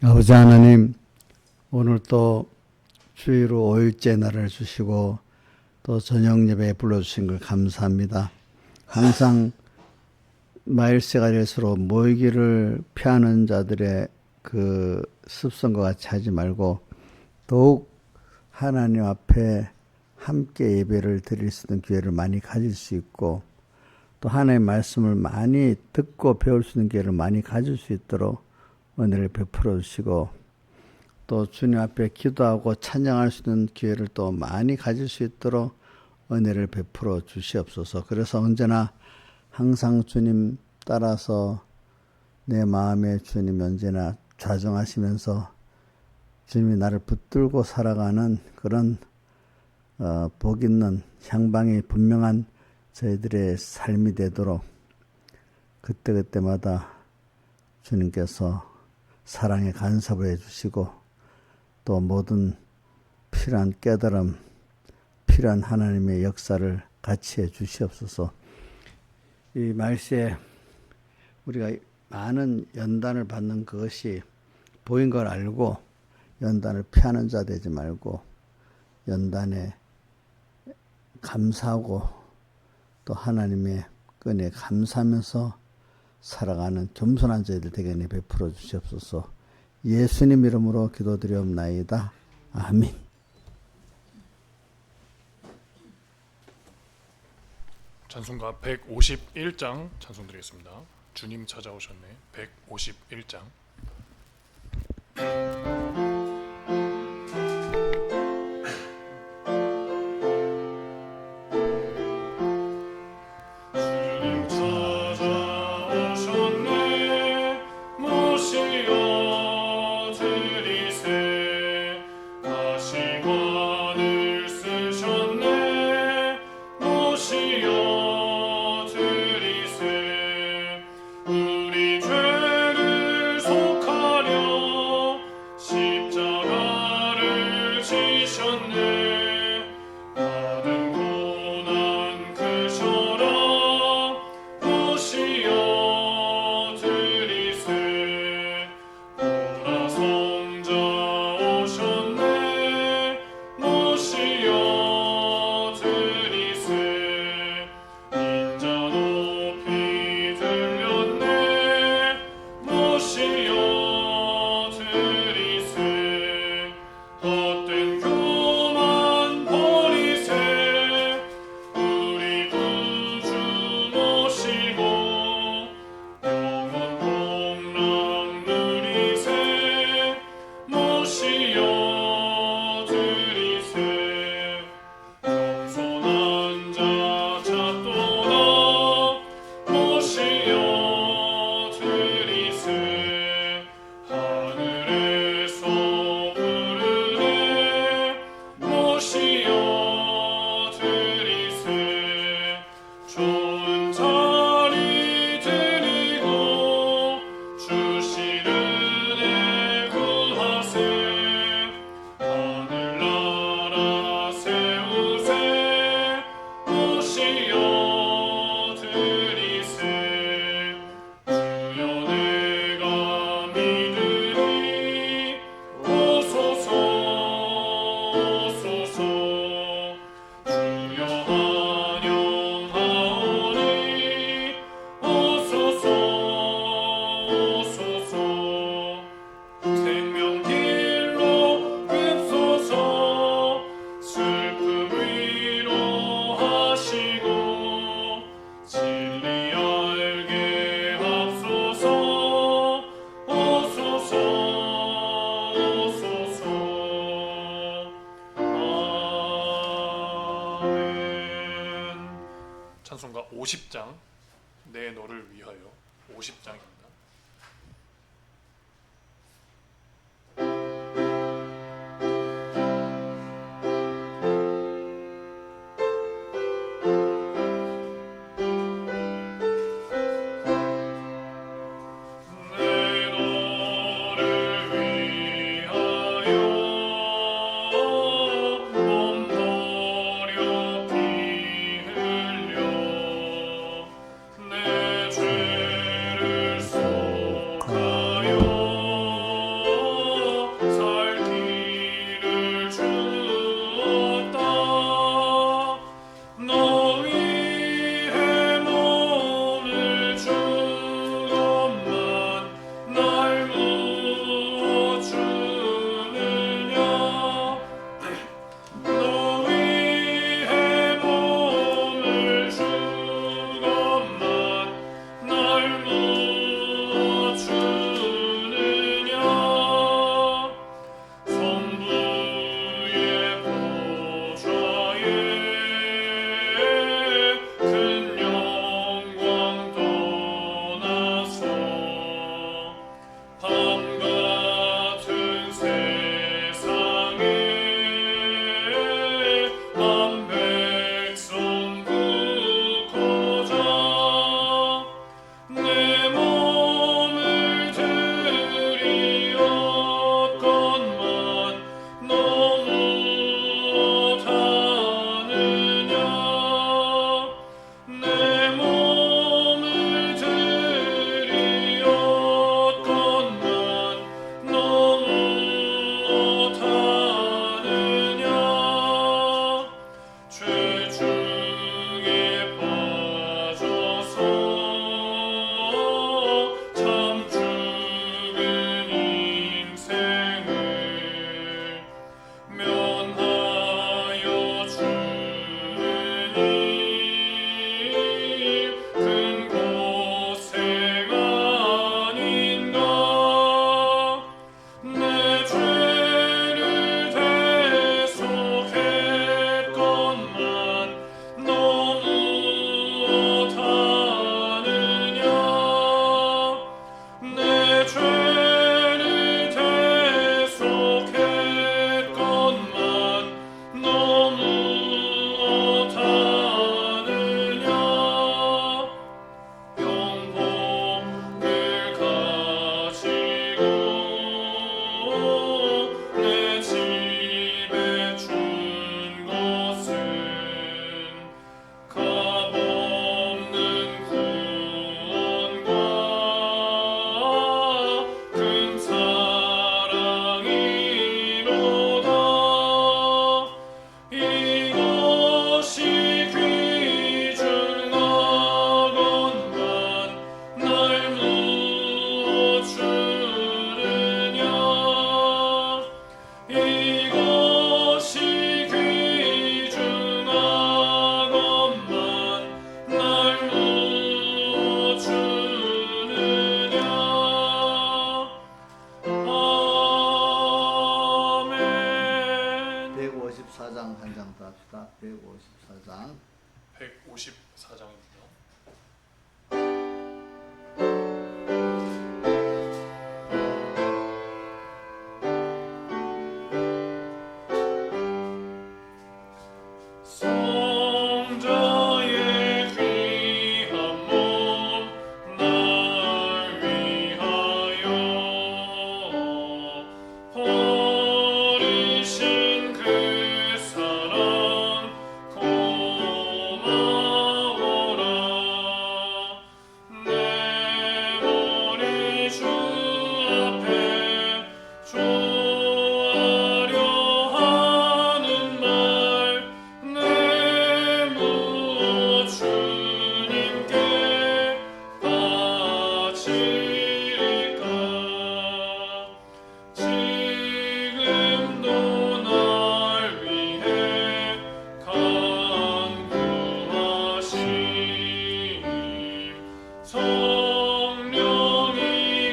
아버지 하나님, 오늘 또 주의로 5일째 날을 주시고 또 저녁 예배에 불러주신 걸 감사합니다. 항상 마일세가 될수록 모이기를 피하는 자들의 그 습성과 같이 하지 말고 더욱 하나님 앞에 함께 예배를 드릴 수 있는 기회를 많이 가질 수 있고 또 하나님의 말씀을 많이 듣고 배울 수 있는 기회를 많이 가질 수 있도록 은혜를 베풀어 주시고 또 주님 앞에 기도하고 찬양할 수 있는 기회를 또 많이 가질 수 있도록 은혜를 베풀어 주시옵소서. 그래서 언제나 항상 주님 따라서 내 마음에 주님 언제나 좌정하시면서 주님이 나를 붙들고 살아가는 그런 복 있는 향방이 분명한 저희들의 삶이 되도록 그때그때마다 주님께서 사랑의 간섭을 해주시고 또 모든 필요한 깨달음, 필요한 하나님의 역사를 같이 해 주시옵소서. 이 말세에 우리가 많은 연단을 받는 그것이 보인 걸 알고 연단을 피하는 자 되지 말고 연단에 감사하고 또 하나님의 은혜에 감사하면서 살아가는 겸손한 저희들 되게 베풀어 주시옵소서. 예수님 이름으로 기도드리옵나이다. 아멘. 찬송가 151장 찬송 드리겠습니다. 주님 찾아오셨네. 151장. 찬송가 50장 내 너를 위하여 50장입니다. 내 죄를 154장 154장입니다. 성자의 귀한 몸 날 위하여 버리신 그 사랑 고마워라. 내 머리 주 앞에 조아려 하는 말 내 무엇 주님께 바치리까. 지금도 날 위해 간구하심 성령이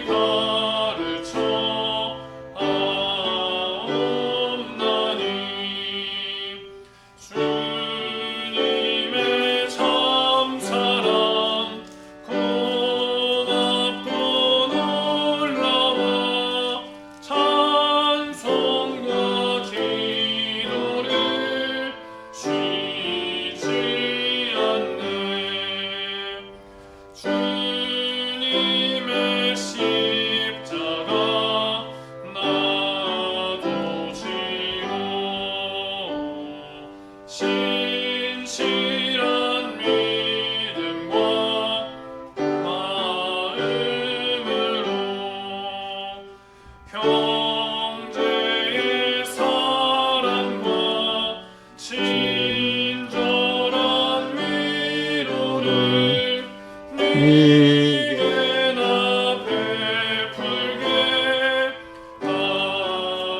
가르쳐 아옵나니. 주님의 참사랑 고맙고 놀라워 찬송과 기도를 쉬지 않네. 주님의 십자가 나도 지고 신실한 믿음과 마음으로 형제의 사랑과 친절한 위로를 네게나 베풀게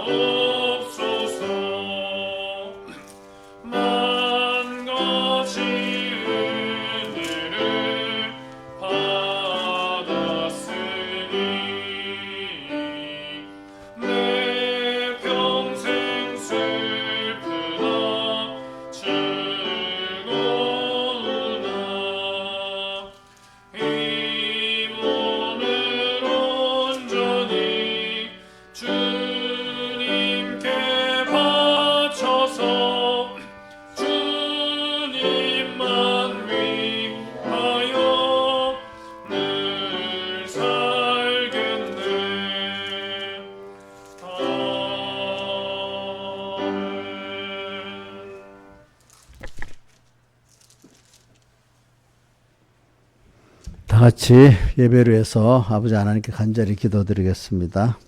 하옵소서. 만 가지 은혜를 받았으니 내 평생 슬프나 즐거우나 이 몸을 온전히 주님께 바쳐서 주님만 위하여 늘 살겠네. 아멘. 다 같이 예배를 위해서 아버지 하나님께 간절히 기도드리겠습니다.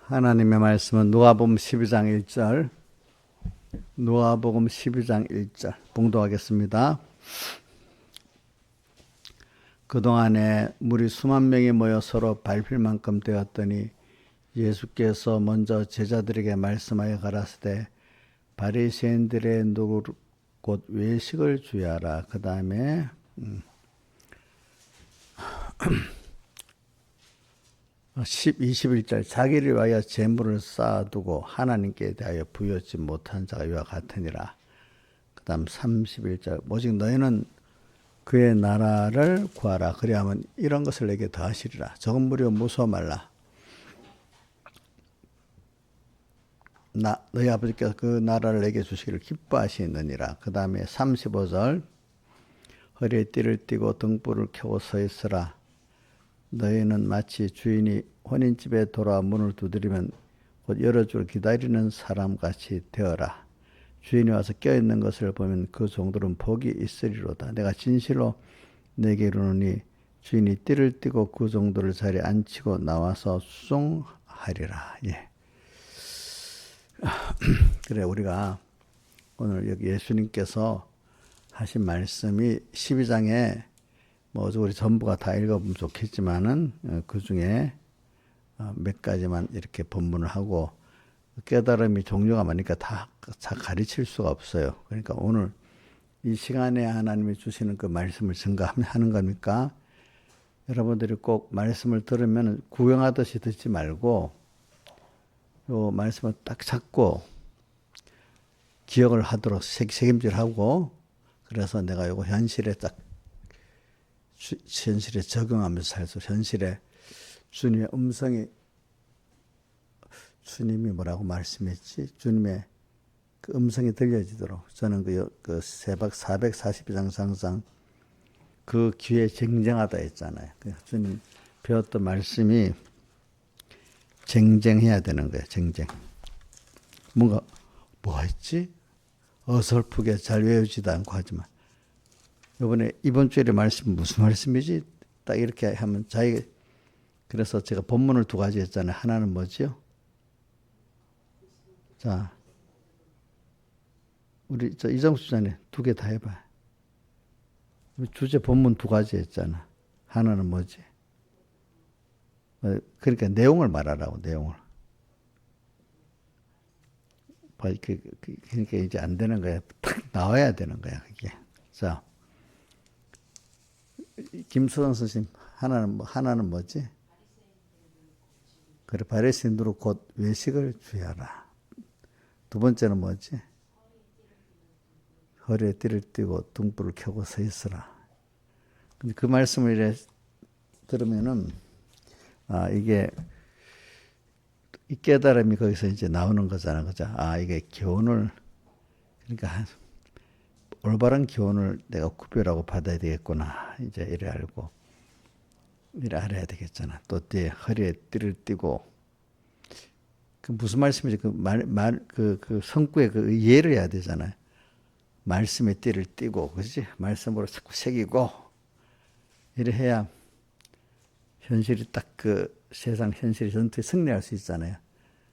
하나님의 말씀은 누가복음 12장 1절, 누가복음 12장 1절 봉독하겠습니다. 그동안에 물이 수만 명이 모여 서로 밟힐 만큼 되었더니 예수께서 먼저 제자들에게 말씀하여 가라사대 바리새인들의 누구 곧 외식을 주야라. 그 다음에 21절 자기를 위하여 재물을 쌓아두고 하나님께 대하여 부여하지 못한 자가 이와 같으니라. 그 다음 31절 오직 너희는 그의 나라를 구하라. 그리하면 이런 것을 내게 더하시리라. 적은 무리여 무서워 말라. 너희 아버지께서 그 나라를 내게 주시기를 기뻐하시느니라. 그 다음에 35절 허리에 띠를 띠고 등불을 켜고 서 있으라. 너희는 마치 주인이 혼인집에 돌아와 문을 두드리면 곧 열어줄 기다리는 사람같이 되어라. 주인이 와서 껴있는 것을 보면 그 종들은 복이 있으리로다. 내가 진실로 내게 이르노니 주인이 띠를 띠고 그 종들을 자리에 앉히고 나와서 수종하리라. 예. 그래, 우리가 오늘 여기 예수님께서 하신 말씀이 12장에 뭐 우리 전부가 다 읽어보면 좋겠지만은 그 중에 몇 가지만 이렇게 본문을 하고 깨달음이 종류가 많으니까 다 가르칠 수가 없어요. 그러니까 오늘 이 시간에 하나님이 주시는 그 말씀을 증거하는 겁니까? 여러분들이 꼭 말씀을 들으면 구경하듯이 듣지 말고 요 말씀을 딱 잡고 기억을 하도록 책임질하고 그래서 내가 요거 현실에 딱 현실에 적용하면서 살수 현실에 주님의 음성이 주님이 뭐라고 말씀했지? 주님의 그 음성이 들려지도록 저는 그 세박 442장 상상 그 귀에 쟁쟁하다 했잖아요. 주님 배웠던 말씀이 쟁쟁해야 되는 거예요. 쟁쟁. 뭔가 뭐 했지? 어설프게 잘 외우지도 않고 하지만 이번 주에 말씀 무슨 말씀이지? 딱 이렇게 하면 그래서 제가 본문을 두 가지 했잖아요. 하나는 뭐지요? 자, 우리 이정수 전에 두 개 다 해봐. 주제 본문 두 가지 했잖아. 하나는 뭐지? 그러니까 내용을 말하라고, 내용을. 그러니까 이제 안 되는 거야. 딱 나와야 되는 거야, 그게. 자, 김수원 선생님, 하나는 뭐지? 그래, 바리새인들로 곧 외식을 주야라. 두 번째는 뭐지? 허리에 띠를 띠고 등불을 켜고 서 있으라. 근데 그 말씀을 이래 들으면은, 이게, 이 깨달음이 거기서 이제 나오는 거잖아. 그죠? 이게 교훈을, 그러니까, 올바른 교훈을 내가 구별하고 받아야 되겠구나. 이제 이래 알고, 이래 알아야 되겠잖아. 또 뒤에 허리에 띠를 띠고, 그 무슨 말씀이지? 그 성구에 그 이해를 해야 되잖아요. 말씀에 띠를 띠고, 그지? 말씀으로 자꾸 새기고, 이래 해야 현실이 딱 세상 현실이 전투에 승리할 수 있잖아요.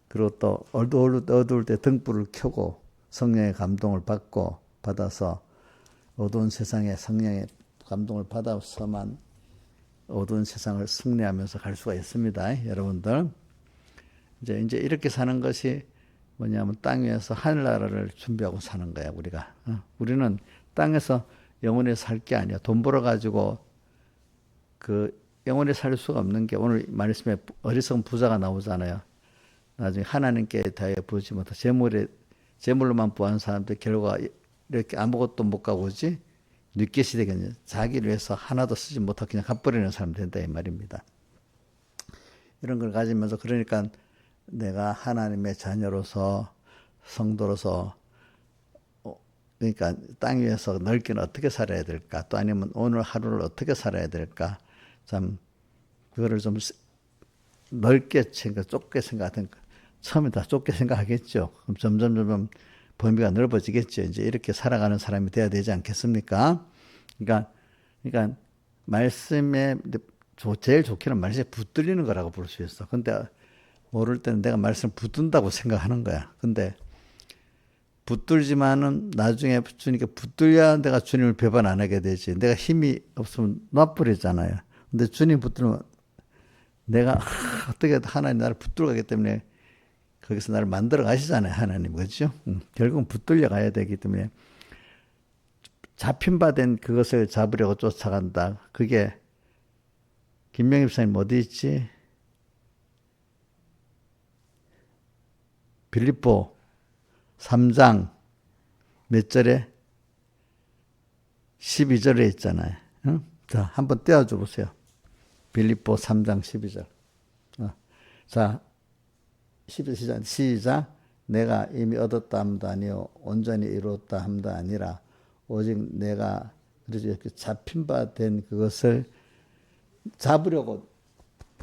그리고 또 어두울 때 등불을 켜고 성령의 감동을 받아서 어두운 세상에 성령의 감동을 받아서만 어두운 세상을 승리하면서 갈 수가 있습니다. 여러분들. 이제 이렇게 사는 것이 뭐냐면 땅 위에서 하늘나라를 준비하고 사는 거야, 우리가. 우리는 땅에서 영원히 살 게 아니야. 돈 벌어가지고 영원히 살 수가 없는 게 오늘 말씀에 어리석은 부자가 나오잖아요. 나중에 하나님께 다해 보지 못해 재물로만 부한 사람들 결과 이렇게 아무것도 못 가고 오지 늦게 시대겠냐. 자기를 위해서 하나도 쓰지 못하고 그냥 갚버리는 사람 된다 이 말입니다. 이런 걸 가지면서 그러니까 내가 하나님의 자녀로서 성도로서 그러니까 땅 위에서 넓게는 어떻게 살아야 될까? 또 아니면 오늘 하루를 어떻게 살아야 될까? 참 그거를 좀 넓게 좁게 생각하든 처음에 다 좁게 생각하겠죠. 그럼 점점 범위가 넓어지겠죠. 이제 이렇게 살아가는 사람이 돼야 되지 않겠습니까? 그러니까 말씀에 제일 좋게는 말씀에 붙들리는 거라고 볼 수 있어. 근데 모를 때는 내가 말씀을 붙든다고 생각하는 거야. 근데 붙들지만은 나중에 주님께 붙들려야 내가 주님을 배반 안 하게 되지. 내가 힘이 없으면 놔버리잖아요. 근데 주님 붙들면 내가 어떻게 하나님 나를 붙들어 가기 때문에 거기서 나를 만들어 가시잖아요. 하나님. 그렇죠? 결국은 붙들려 가야 되기 때문에 잡힌 바 된 그것을 잡으려고 쫓아간다. 그게 김명희 집사님 어디 있지? 빌립보 3장 몇 절에? 12절에 있잖아요. 자, 한번 떼어줘 보세요. 빌립보 3장 12절. 자, 12절 시작. 내가 이미 얻었다 함도 아니요 온전히 이루었다 함도 아니라 오직 내가 그래서 이렇게 잡힌 바 된 그것을 잡으려고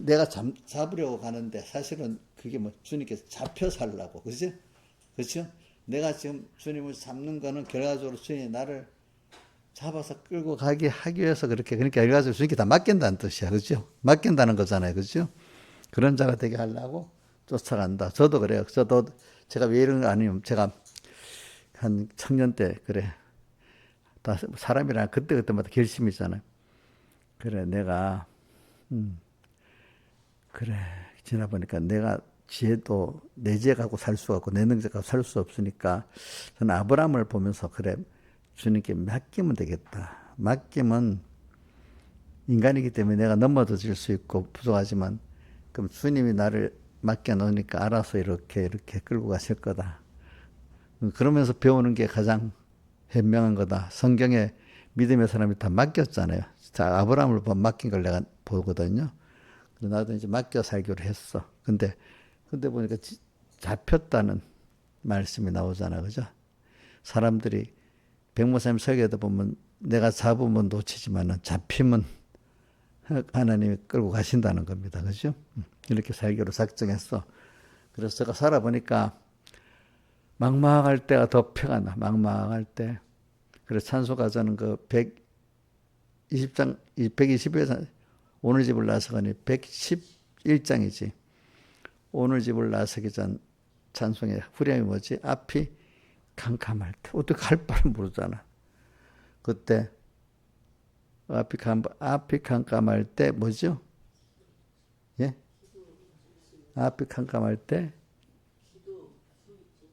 내가 잡으려고 가는데 사실은 그게 뭐 주님께서 잡혀 살라고, 그죠? 그렇죠? 내가 지금 주님을 잡는 거는 결과적으로 주님이 나를 잡아서 끌고 가게 하기 위해서 그렇게, 그러니까 결과적으로 주님께 다 맡긴다는 뜻이야, 그렇죠? 맡긴다는 거잖아요, 그렇죠? 그런 자가 되게 하려고 쫓아간다. 저도 그래요. 저도 제가 왜 이런 거 아니면 제가 한 청년 때 그래, 다 사람이랑 그때마다 결심이 있잖아요. 그래, 내가 그래, 지나보니까 내가 지혜도 내 지혜 갖고 살 수 없고 내 능력 갖고 살 수 없으니까 저는 아브라함을 보면서 그래, 주님께 맡기면 되겠다. 맡기면 인간이기 때문에 내가 넘어질 수 있고 부족하지만 그럼 주님이 나를 맡겨 놓으니까 알아서 이렇게 끌고 가실 거다. 그러면서 배우는 게 가장 현명한 거다. 성경에 믿음의 사람이 다 맡겼잖아요. 자, 아브라함을 맡긴 걸 내가 보거든요. 나도 이제 맡겨 살기로 했어. 근데 보니까 잡혔다는 말씀이 나오잖아, 그죠? 사람들이 백모사님 설교에도 보면 내가 잡으면 놓치지만은 잡히면 하나님이 끌고 가신다는 겁니다, 그죠? 이렇게 살기로 작정했어. 그래서 제가 살아보니까 막막할 때가 더 표가 나. 막막할 때. 그래서 찬송가서는 그 120장, 오늘 집을 나서가니 111장이지. 오늘 집을 나서기 전 찬송의 후렴이 뭐지? 앞이 캄캄할 때. 어떻게 할 바를 모르잖아. 그때 앞이 캄캄할 때 뭐죠? 예? 앞이 캄캄할 때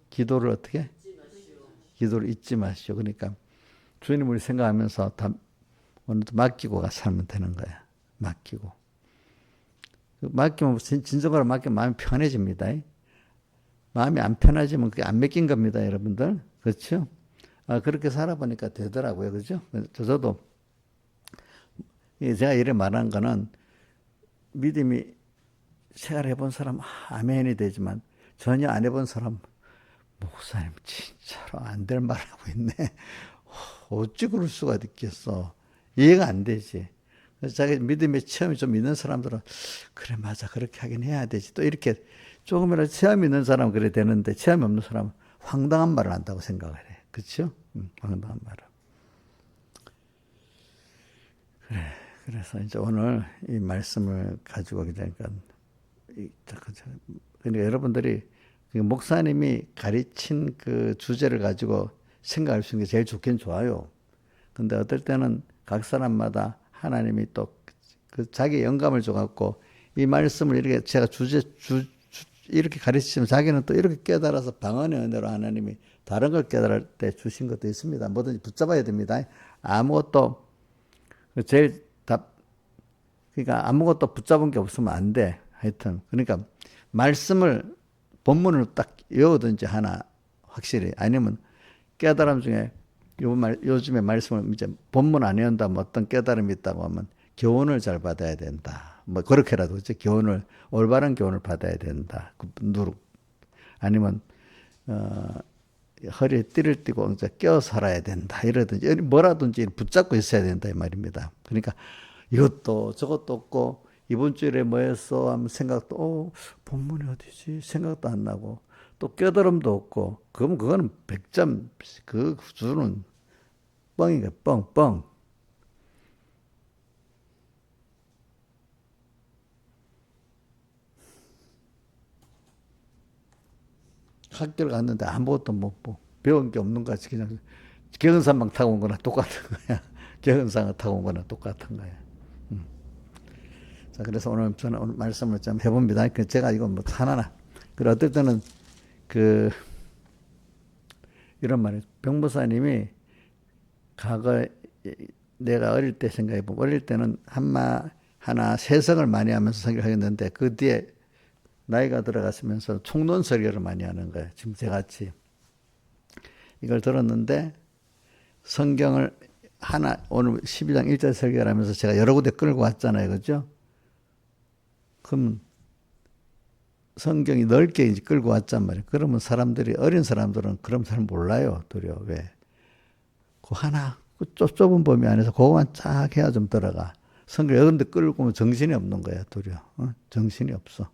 기도를 어떻게? 기도를 잊지 마시오. 그러니까 주님을 생각하면서 다 오늘도 맡기고 살면 되는 거야. 맡기고. 맡기면 진정으로 맡기면 마음이 편해집니다. 마음이 안 편해지면 그게 안 맡긴 겁니다, 여러분들. 그렇죠? 그렇게 살아보니까 되더라고요. 그죠? 저도 제가 이래 말한 거는 믿음이 생활해본 사람 아멘이 되지만 전혀 안 해본 사람 목사님 진짜로 안 될 말하고 있네. 어찌 그럴 수가 있겠어. 이해가 안 되지. 그래서 자기 믿음의 체험이 좀 있는 사람들은 그래 맞아 그렇게 하긴 해야 되지. 또 이렇게 조금이라도 체험이 있는 사람은 그래 되는데 체험이 없는 사람은 황당한 말을 한다고 생각을 해. 그렇죠? 황당한 말을. 그래. 그래서 이제 오늘 이 말씀을 가지고 오게 되니까 그러니까 여러분들이 목사님이 가르친 그 주제를 가지고 생각할 수 있는 게 제일 좋긴 좋아요. 근데 어떨 때는 각 사람마다 하나님이 또 그 자기 영감을 줘갖고 이 말씀을 이렇게 제가 이렇게 가르치면 자기는 또 이렇게 깨달아서 방언의 은혜로 하나님이 다른 걸 깨달을 때 주신 것도 있습니다. 뭐든지 붙잡아야 됩니다. 아무것도 그러니까 아무것도 붙잡은 게 없으면 안 돼. 하여튼 그러니까 말씀을 본문을 딱 외우든지 하나 확실히 아니면 깨달음 중에 요즘에 말씀을 이제 본문 안 외운다면 어떤 깨달음이 있다고 하면 교훈을 잘 받아야 된다. 뭐 그렇게라도 이제 올바른 교훈을 받아야 된다. 아니면 허리에 띠를 띠고 이제 껴 살아야 된다. 이러든지 뭐라든지 붙잡고 있어야 된다 이 말입니다. 그러니까 이것도 저것도 없고 이번 주일에 뭐 했어 하면 생각도 본문이 어디지 생각도 안 나고 또 깨달음도 없고 그거는 100점 그 수준은 뻥이게 뻥. 학교를 갔는데 아무것도 못 보고 배운 게 없는 것 같이 그냥 경은산만 타고 온 거나 똑같은 거야. 경은산을 타고 온 거나 똑같은 거야. 자, 그래서 저는 오늘 말씀을 좀 해봅니다. 제가 이거 뭐 하나나. 그리고 어떨 때는 이런 말이에요. 병무사님이 과거에 내가 어릴 때 생각해보면 어릴 때는 하나 세성을 많이 하면서 설교하겠는데 그 뒤에 나이가 들어갔으면서 총론 설교를 많이 하는 거예요. 지금 저같이 이걸 들었는데 성경을 오늘 12장 1절 설교를 하면서 제가 여러 군데 끌고 왔잖아요. 그죠? 그럼 성경이 넓게 이제 끌고 왔단 말이에요. 그러면 어린 사람들은 그럼 잘 몰라요. 도리어. 왜? 그 좁은 범위 안에서 그거만 쫙 해야 좀 들어가. 성경 여러 군데 끌고 오면 정신이 없는 거야, 도리어. 정신이 없어.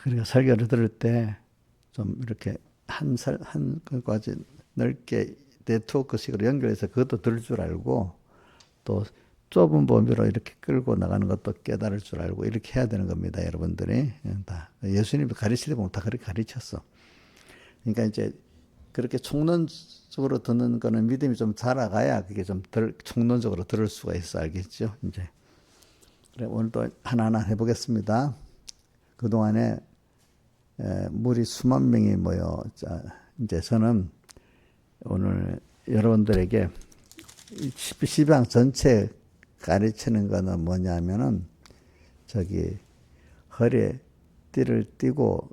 그러니까 설교를 들을 때 좀 이렇게 한 가지 넓게 네트워크식으로 연결해서 그것도 들을 줄 알고 또 좁은 범위로 이렇게 끌고 나가는 것도 깨달을 줄 알고 이렇게 해야 되는 겁니다, 여러분들이. 다 예수님이 가르칠 때 보면 다 그렇게 가르쳤어. 그러니까 이제 그렇게 총론적으로 듣는 거는 믿음이 좀 자라가야 그게 좀 덜 총론적으로 들을 수가 있어, 알겠죠? 이제 그래 오늘도 하나하나 해보겠습니다. 그 동안에 무리 수만 명이 모여 이제 저는 오늘 여러분들에게 시방 전체 가르치는 거는 뭐냐면은 저기 허리에 띠를 띠고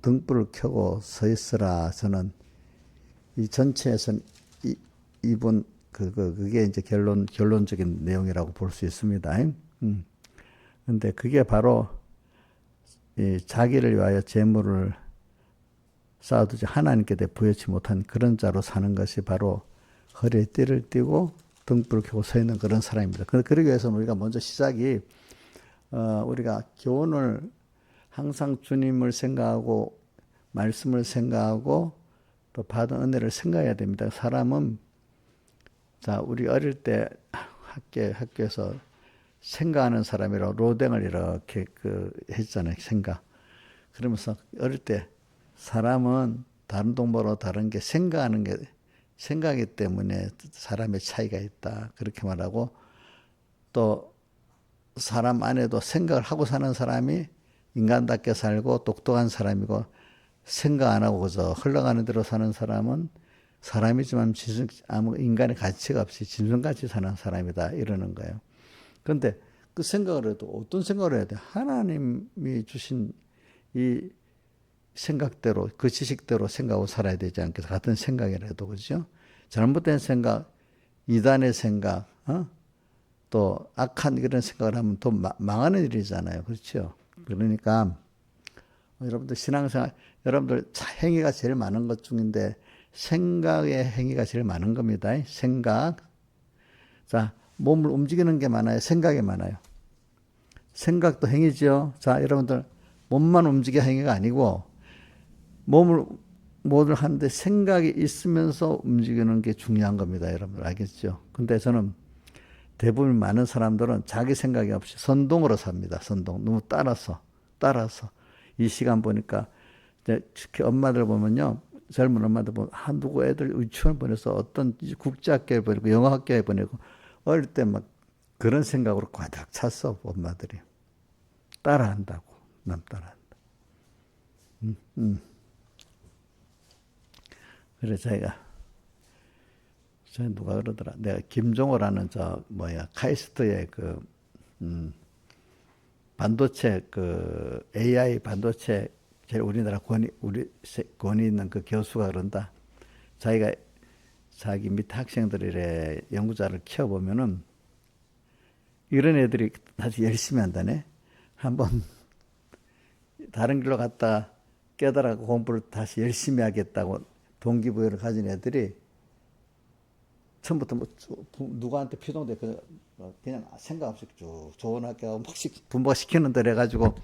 등불을 켜고 서 있으라. 저는 이 전체에서는 이분 그게 이제 결론적인 내용이라고 볼 수 있습니다. 근데 그게 바로 이 자기를 위하여 재물을 쌓아두지 하나님께 대해 부여치 못한 그런 자로 사는 것이 바로 허리에 띠를 띠고 등불을 켜고 서 있는 그런 사람입니다. 그러기 위해서는 우리가 먼저 시작이 우리가 교훈을 항상 주님을 생각하고 말씀을 생각하고 또 받은 은혜를 생각해야 됩니다. 사람은 자 우리 어릴 때 학교에서 생각하는 사람이라고 로댕을 이렇게 했잖아요. 생각. 그러면서 어릴 때 사람은 다른 동물하고 다른 게 생각하는 게 생각이기 때문에 사람의 차이가 있다. 그렇게 말하고 또 사람 안에도 생각을 하고 사는 사람이 인간답게 살고 똑똑한 사람이고 생각 안 하고 그저 흘러가는 대로 사는 사람은 사람이지만 아무 인간의 가치가 없이 짐승같이 사는 사람이다. 이러는 거예요. 그런데 그 생각을 해도 어떤 생각을 해야 돼? 하나님이 주신 이 생각대로 그 지식대로 생각하고 살아야 되지 않겠어? 같은 생각이라도 그죠? 잘못된 생각, 이단의 생각, 또 악한 그런 생각을 하면 더 망하는 일이잖아요, 그렇죠? 그러니까 여러분들 신앙생활, 여러분들 행위가 제일 많은 것 중인데 생각의 행위가 제일 많은 겁니다. 생각. 자, 몸을 움직이는 게 많아요? 생각이 많아요? 생각도 행위죠. 자, 여러분들 몸만 움직여 행위가 아니고 몸을 뭐를 하는데 생각이 있으면서 움직이는 게 중요한 겁니다. 여러분들 알겠죠? 근데 저는 대부분 많은 사람들은 자기 생각이 없이 선동으로 삽니다. 선동. 너무 따라서. 이 시간 보니까 특히 엄마들 보면요. 젊은 엄마들 보면 누구 애들 유치원 보내서 어떤 국제학교에 보내고 영어학교에 보내고 어릴 때 막 그런 생각으로 꽉 찼어. 엄마들이. 따라한다고. 남 따라한다. 그래 저희가 누가 그러더라. 내가 김종호라는 카이스트의 반도체 AI 반도체 제일 우리나라 권위 있는 그 교수가 그런다. 자기 밑에 학생들의 연구자를 키워보면은 이런 애들이 다시 열심히 한다네. 한번 다른 길로 갔다 깨달아고 공부를 다시 열심히 하겠다고 동기부여를 가진 애들이 처음부터 누구한테 피동돼 그냥 생각 없이 쭉 좋은 학교 막 분부시키는 대로 해가지고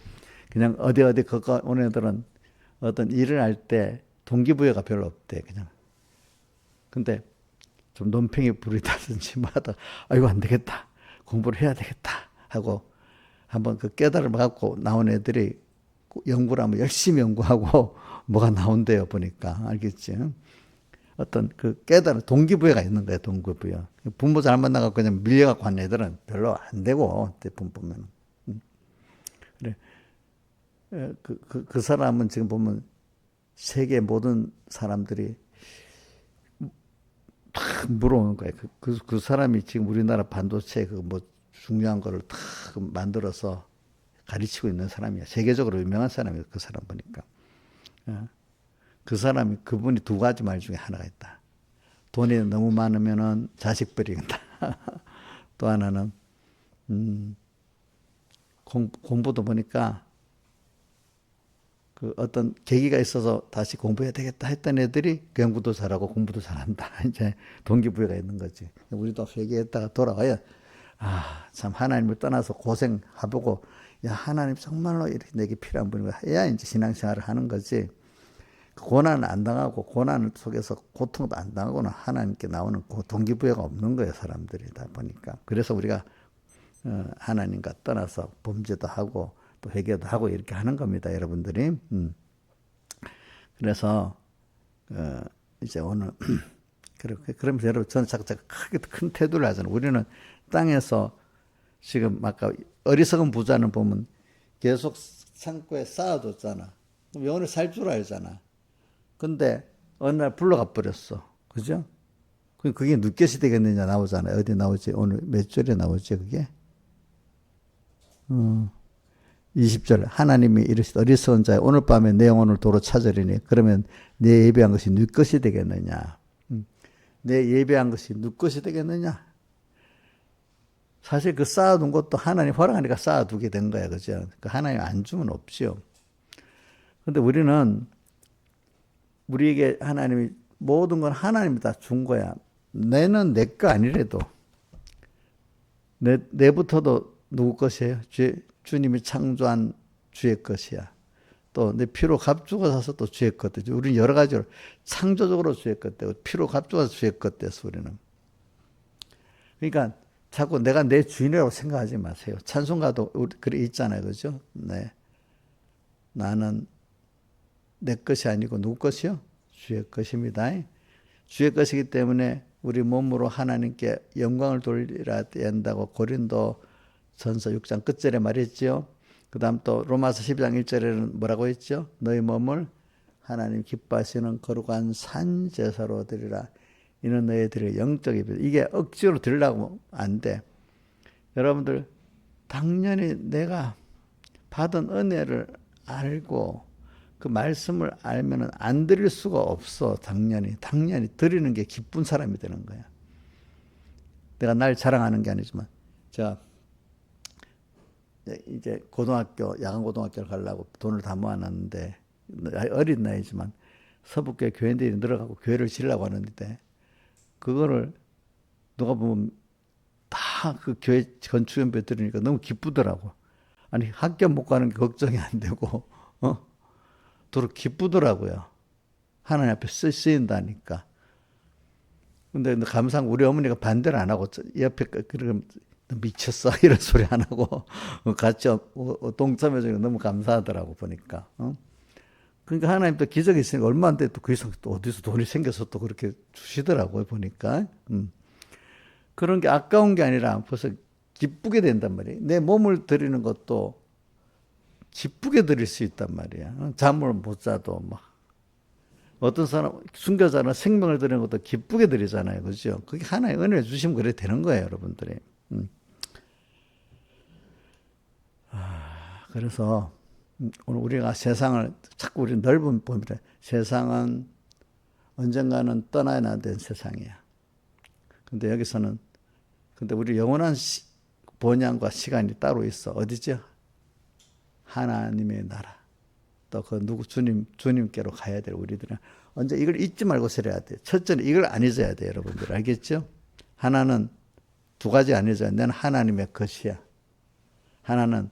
그냥 어디 그거 오는 애들은 어떤 일을 할 때 동기부여가 별로 없대 그냥. 근데 좀 논팽이 부리다든지 뭐하다 아이고 안 되겠다 공부를 해야 되겠다 하고 한번 그 깨달음을 갖고 나온 애들이 연구를 하면 열심히 연구하고 뭐가 나온대요 보니까 알겠지? 어떤 그 깨달은 동기부여가 있는 거예요. 동기부여. 부모 잘못 나가고 그냥 밀려갖고 한 애들은 별로 안 되고 대부분 보면 그래 그 사람은 지금 보면 세계 모든 사람들이 다 물어오는 거예요. 그 사람이 지금 우리나라 반도체 중요한 거를 다 만들어서 가르치고 있는 사람이야. 세계적으로 유명한 사람이에요. 그 사람 보니까. 그분이 두 가지 말 중에 하나가 있다. 돈이 너무 많으면은 자식 버리겠다. 또 하나는, 공부도 보니까 그 어떤 계기가 있어서 다시 공부해야 되겠다 했던 애들이 공부도 잘하고 공부도 잘한다. 이제 동기부여가 있는 거지. 우리도 회개했다가 돌아와야 참 하나님을 떠나서 고생해보고 야 하나님 정말로 이렇게 내게 필요한 분이구나 해야 이제 신앙생활을 하는 거지. 고난을 안 당하고 고난 속에서 고통도 안 당하고는 하나님께 나오는 동기부여가 없는 거예요. 사람들이 다 보니까. 그래서 우리가 하나님과 떠나서 범죄도 하고 또 회개도 하고 이렇게 하는 겁니다. 여러분들이. 그래서 이제 오늘 그러면서 여러분 저는 자꾸 크게 큰 태도를 하잖아요. 우리는 땅에서 지금 아까 어리석은 부자는 보면 계속 창고에 쌓아뒀잖아. 그럼 영원히 살 줄 알잖아. 근데 어느 날 불러가 버렸어. 그죠? 그게 눕get이 되겠느냐 나오잖아요. 어디 나오지? 오늘 몇 절에 나오지 그게? 20절 하나님이 이르시되 어리석은 자여 오늘 밤에 내 영혼을 도로 찾으리니 그러면 내 예배한 것이 눕get이 되겠느냐? 내 예배한 것이 눕get이 되겠느냐? 사실 그 쌓아둔 것도 하나님 허락하니까 쌓아두게 된 거야. 그죠? 그러니까 하나님 안 주면 없지요. 근데 우리는 우리에게 하나님이 모든 건 하나님이 다 준 거야. 내는 내 거 아니래도 내부터도 누구 것이에요? 주님이 창조한 주의 것이야. 또 내 피로 값주고 사서 또 주의 것 되죠. 우리는 여러 가지로 창조적으로 주의 것 되고 피로 값주고 사서 주의 것 됐어 우리는. 그러니까 자꾸 내가 내 주인이라고 생각하지 마세요. 찬송가도 그래 있잖아요. 그죠? 네. 나는 내 것이 아니고 누구 것이요? 주의 것입니다. 주의 것이기 때문에 우리 몸으로 하나님께 영광을 돌리라 한다고 고린도 전서 6장 끝절에 말했죠. 그 다음 또 로마서 12장 1절에는 뭐라고 했죠? 너희 몸을 하나님 기뻐하시는 거룩한 산제사로 드리라. 이는 너희들의 영적 예배. 이게 억지로 드리려고 안 돼. 여러분들 당연히 내가 받은 은혜를 알고 그 말씀을 알면은 안 드릴 수가 없어. 당연히 드리는 게 기쁜 사람이 되는 거야. 내가 날 자랑하는 게 아니지만 제가 이제 야간 고등학교를 가려고 돈을 다 모아놨는데 어린 나이지만 서북교회 교인들이 늘어가고 교회를 지으려고 하는데 그거를 누가 보면 다 그 교회 건축연비 들으니까 너무 기쁘더라고. 아니 학교 못 가는 게 걱정이 안 되고 도로 기쁘더라고요. 하나님 앞에 쓰인다니까. 근데 감상 우리 어머니가 반대를 안 하고 옆에 그럼 미쳤어 이런 소리 안 하고 같이 동참해주니까 너무 감사하더라고 보니까. 그러니까 하나님도 기적이 있으니까 얼마 안 돼 또 거기서 또 어디서 돈이 생겨서 또 그렇게 주시더라고요 보니까. 그런 게 아까운 게 아니라 벌써 기쁘게 된단 말이에요. 내 몸을 드리는 것도 기쁘게 드릴 수 있단 말이야. 잠을 못 자도 막. 어떤 사람 순교자는 생명을 드리는 것도 기쁘게 드리잖아요. 그죠? 그게 하나의 은혜를 주시면 그래 되는 거예요, 여러분들이. 그래서 오늘 우리가 세상을 자꾸 우리 넓은 봅니다. 세상은 언젠가는 떠나야 된 세상이야. 근데 여기서는 근데 우리 영원한 본향과 시간이 따로 있어. 어디죠? 하나님의 나라. 또 그 누구 주님께로 가야 돼. 우리들은 언제 이걸 잊지 말고 살아야 돼. 첫째는 이걸 안 잊어야 돼, 여러분들. 알겠죠? 하나는 두 가지 안 잊어야 돼. 나는 하나님의 것이야. 하나는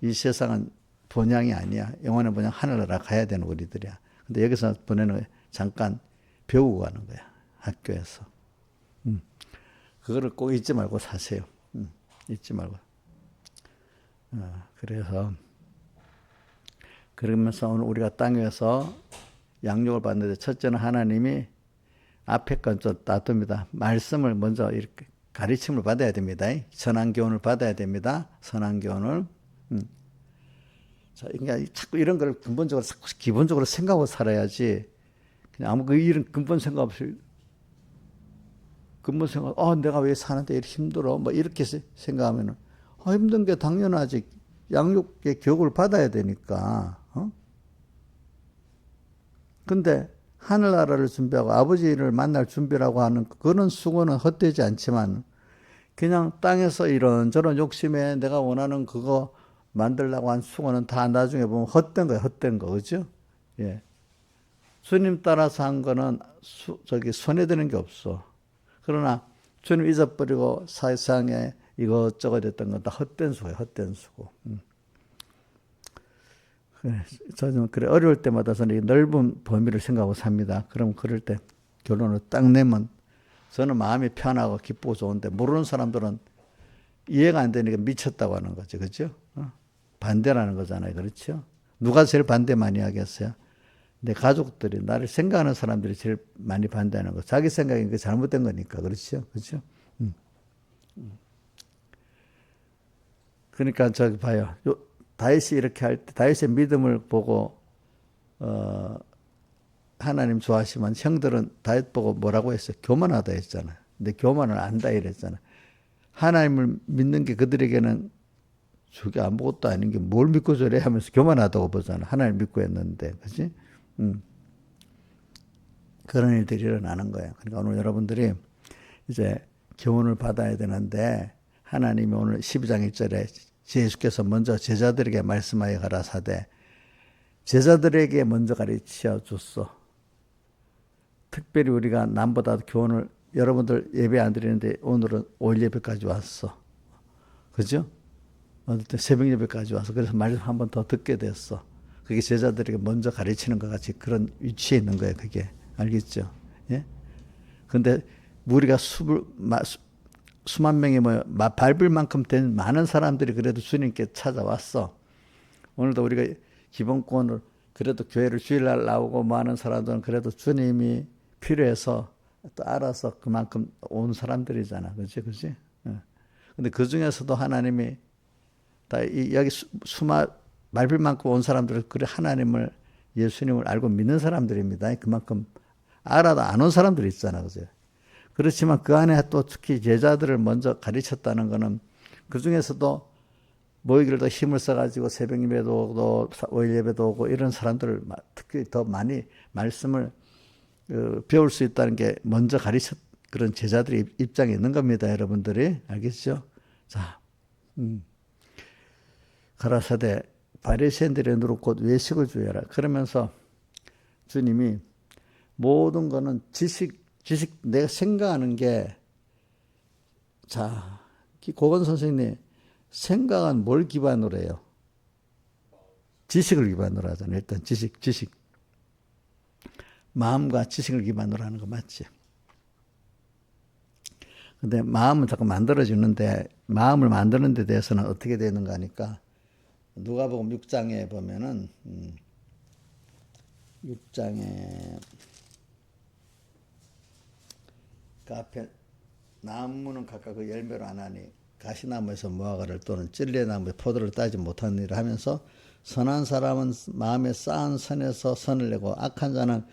이 세상은 본향이 아니야. 영원한 본향 하늘나라 가야 되는 우리들이야. 근데 여기서 보내는 거야. 잠깐 배우고 가는 거야. 학교에서. 그거를 꼭 잊지 말고 사세요. 잊지 말고. 그래서 그러면서 오늘 우리가 땅에서 양육을 받는데 첫째는 하나님이 앞에 건 좀 놔둡니다. 말씀을 먼저 이렇게 가르침을 받아야 됩니다. 선한 교훈을 받아야 됩니다. 선한 교훈을. 자, 그러니까 자꾸 이런 걸 근본적으로 기본적으로 생각하고 살아야지. 그냥 아무 이런 근본 생각 없이 근본 생각. 내가 왜 사는데 이렇게 힘들어? 뭐 이렇게 생각하면은 힘든 게 당연하지. 양육의 교육을 받아야 되니까. 근데 하늘나라를 준비하고 아버지를 만날 준비라고 하는 그런 수고는 헛되지 않지만 그냥 땅에서 이런저런 욕심에 내가 원하는 그거 만들려고 한 수고는 다 나중에 보면 헛된 거예요. 헛된 거. 그죠? 예. 주님 따라서 한 거는 손에 드는 게 없어. 그러나 주님 잊어버리고 세상에 이것저것 했던 건 다 헛된 수고예요. 헛된 수고. 그래, 저는 그래 어려울 때마다 저는 이 넓은 범위를 생각하고 삽니다. 그럼 그럴 때 결론을 딱 내면 저는 마음이 편하고 기쁘고 좋은데 모르는 사람들은 이해가 안 되니까 미쳤다고 하는 거죠. 그렇죠? 반대라는 거잖아요. 그렇죠? 누가 제일 반대 많이 하겠어요? 내 가족들이, 나를 생각하는 사람들이 제일 많이 반대하는 거. 자기 생각이 그 잘못된 거니까. 그렇죠? 그렇죠? 그러니까 저기 봐요. 다윗이 이렇게 할 때 다윗의 믿음을 보고 하나님 좋아하시면 형들은 다윗 보고 뭐라고 했어요? 교만하다 했잖아요. 근데 교만을 안다 이랬잖아요. 하나님을 믿는 게 그들에게는 저게 아무것도 아닌 게 뭘 믿고 저래 하면서 교만하다고 보잖아요. 하나님 믿고 했는데, 그렇지? 그런 일들이 일어나는 거예요. 그러니까 오늘 여러분들이 이제 교훈을 받아야 되는데 하나님이 오늘 12장 1절에 예수께서 먼저 제자들에게 말씀하여 가라사대 제자들에게 먼저 가르쳐 줬어. 특별히 우리가 남보다 교훈을 여러분들 예배 안 드리는데 오늘은 5일 예배까지 왔어. 그죠? 어떨 때 새벽 예배까지 와서 그래서 말씀 한 번 더 듣게 됐어. 그게 제자들에게 먼저 가르치는 것 같이 그런 위치에 있는 거예요. 그게. 알겠죠? 예? 근데 우리가 수만 명이 밟을 만큼 된 많은 사람들이 그래도 주님께 찾아왔어. 오늘도 우리가 기본권을 그래도 교회를 주일날 나오고 많은 사람들은 그래도 주님이 필요해서 또 알아서 그만큼 온 사람들이잖아. 그렇지? 그렇지? 근데 그 중에서도 하나님이 다 여기 밟을 만큼 온 사람들은 그래 하나님을 예수님을 알고 믿는 사람들입니다. 그만큼 알아도 안 온 사람들이 있잖아. 그죠? 그렇지만 그 안에 또 특히 제자들을 먼저 가르쳤다는 거는 그 중에서도 모이기를 더 힘을 써가지고 새벽 예배도 오고 5일 예배도 오고 이런 사람들을 특히 더 많이 말씀을 배울 수 있다는 게 먼저 가르쳤 그런 제자들의 입장에 있는 겁니다. 여러분들이 알겠죠? 자, 가라사대 바리새인들의 누룩 곧 외식을 주의하라. 그러면서 주님이 모든 거는 지식 내가 생각하는 게 자, 고건 선생님 생각은 뭘 기반으로 해요? 지식을 기반으로 하잖아요. 일단 지식. 마음과 지식을 기반으로 하는 거 맞지? 근데 마음은 자꾸 만들어지는데 마음을 만드는 데 대해서는 어떻게 되는가 하니까 누가복음 6장에 보면은 6장에 그 앞에 나무는 각각 그 열매로 안 하니 가시나무에서 무화과를 또는 찔레나무에 포도를 따지 못하는 일을 하면서 선한 사람은 마음에 쌓은 선에서 선을 내고 악한 자는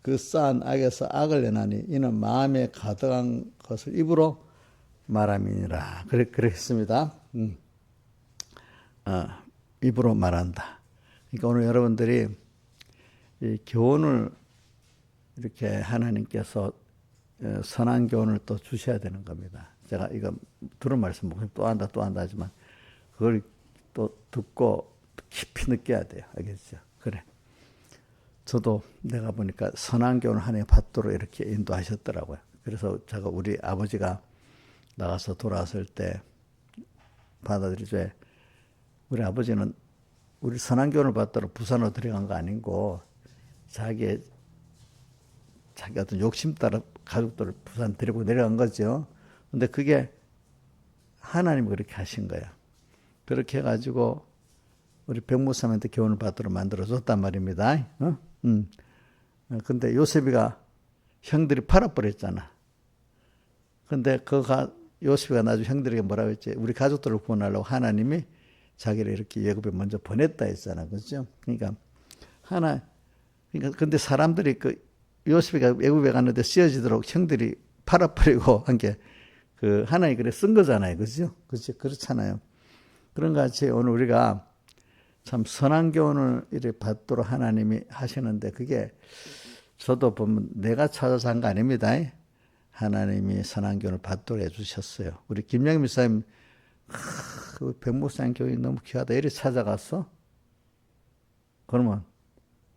그 쌓은 악에서 악을 내나니 이는 마음에 가득한 것을 입으로 말함이니라. 그랬습니다. 입으로 말한다. 그러니까 오늘 여러분들이 이 교훈을 이렇게 하나님께서 선한 교훈을 또 주셔야 되는 겁니다. 제가 이거 들은 말씀 또 한다 하지만 그걸 또 듣고 깊이 느껴야 돼요. 알겠죠? 그래. 저도 내가 보니까 선한 교훈을 하나님 받도록 이렇게 인도하셨더라고요. 그래서 제가 우리 아버지가 나가서 돌아왔을 때 받아들이죠. 우리 아버지는 우리 선한 교훈을 받도록 부산으로 들어간 거 아니고 자기 어떤 욕심 따라 가족들을 부산 데리고 내려간 거죠. 근데 그게 하나님이 그렇게 하신 거야. 그렇게 해가지고 우리 백무사한테 교훈을 받도록 만들어줬단 말입니다. 근데 요셉이가 형들이 팔아버렸잖아. 근데 요셉이가 나중에 형들에게 뭐라고 했지? 우리 가족들을 구원하려고 하나님이 자기를 이렇게 예굽에 먼저 보냈다 했잖아. 그렇죠? 그러니까 근데 사람들이 요셉이가 애굽에 갔는데 쓰여지도록 형들이 팔아버리고 한 게 하나님 그래 쓴 거잖아요. 그죠? 그렇죠? 그렇잖아요. 그런 것 같이 오늘 우리가 참 선한 교훈을 이렇게 받도록 하나님이 하시는데 그게 저도 보면 내가 찾아서 한 거 아닙니다. 하나님이 선한 교훈을 받도록 해주셨어요. 우리 김영희 목사님 그 백목사님 교회 너무 귀하다. 이래 찾아갔어? 그러면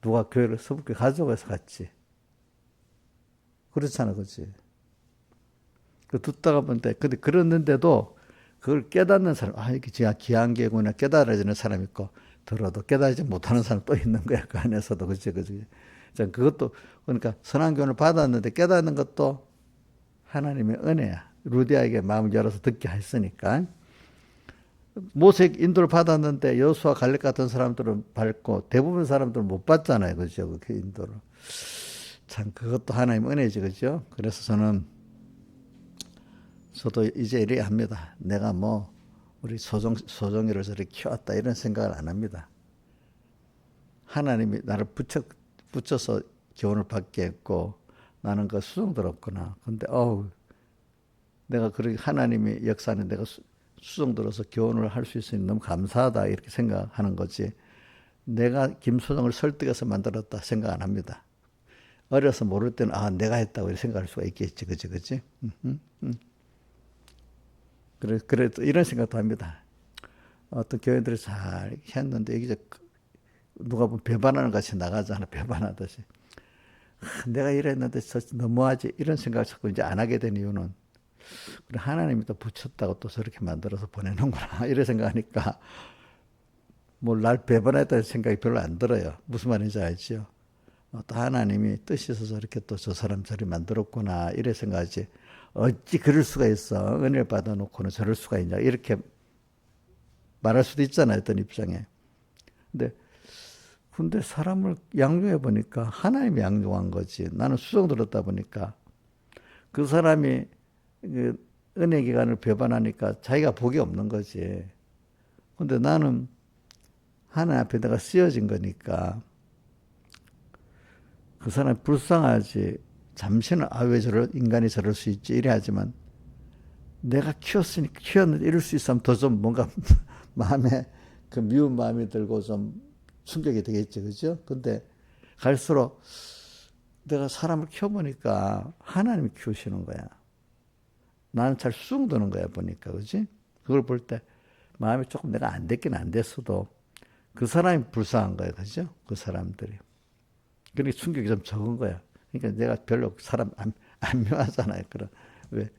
누가 교회를 서북교회 가져가서 갔지. 그렇잖아, 그치? 그 듣다가 본데, 근데 그랬는데도 그걸 깨닫는 사람, 아, 이게 진짜 귀한 게구나 깨달아지는 사람 있고, 들어도 깨달지 못하는 사람 또 있는 거야, 그 안에서도. 그치, 그치. 자, 그것도, 그러니까 선한 교훈을 받았는데 깨닫는 것도 하나님의 은혜야. 루디아에게 마음을 열어서 듣게 했으니까. 모세 인도를 받았는데 여수와 갈렙 같은 사람들은 받고 대부분 사람들은 못 받잖아요. 그죠? 그 인도를. 참, 그것도 하나님의 은혜지. 그죠? 그래서 저도 이제 이래 합니다. 내가 뭐, 우리 소정이를 저렇게 키웠다 이런 생각을 안 합니다. 하나님이 나를 붙여서 교훈을 받게 했고, 나는 그 수종들었구나. 근데, 내가 그렇게 하나님이 역사는 내가 수종들어서 교훈을 할 수 있으니 너무 감사하다 이렇게 생각하는 거지. 내가 김수정을 설득해서 만들었다 생각 안 합니다. 어려서 모를 때는 내가 했다고 이렇게 생각할 수가 있겠지. 그치? 그래 이런 생각도 합니다. 어떤 교회들이 잘 했는데 이게 누가 보면 배반하는 같이 나가잖아. 배반하듯이. 내가 이랬는데 너무하지 이런 생각을 자꾸 이제 안 하게 된 이유는 하나님이 또 붙였다고 또 저렇게 만들어서 보내는구나 이런 생각하니까 뭐 날 배반했다는 생각이 별로 안 들어요. 무슨 말인지 알죠? 또 하나님이 뜻이 있어서 저렇게 또 저 사람 저리 만들었구나 이래 생각하지. 어찌 그럴 수가 있어. 은혜를 받아놓고는 저럴 수가 있냐 이렇게 말할 수도 있잖아요. 어떤 입장에. 근데 사람을 양육해 보니까 하나님이 양육한 거지. 나는 수종 들었다 보니까 그 사람이 그 은혜 기간을 배반하니까 자기가 복이 없는 거지. 근데 나는 하나님 앞에 내가 쓰여진 거니까 그 사람이 불쌍하지. 잠시는 왜 인간이 저럴 수 있지 이래 하지만 내가 키웠는데 이럴 수 있으면 더 좀 뭔가 마음에 그 미운 마음이 들고 좀 충격이 되겠지. 그죠? 근데 갈수록 내가 사람을 키워보니까 하나님이 키우시는 거야. 나는 잘 수긍되는 거야, 보니까. 그지? 그걸 볼 때 마음이 조금 내가 안 됐긴 안 됐어도 그 사람이 불쌍한 거야. 그죠? 그 사람들이. 그러니까 충격이 좀 적은 거야. 그러니까 내가 별로 사람 안 묘하잖아요. 왜?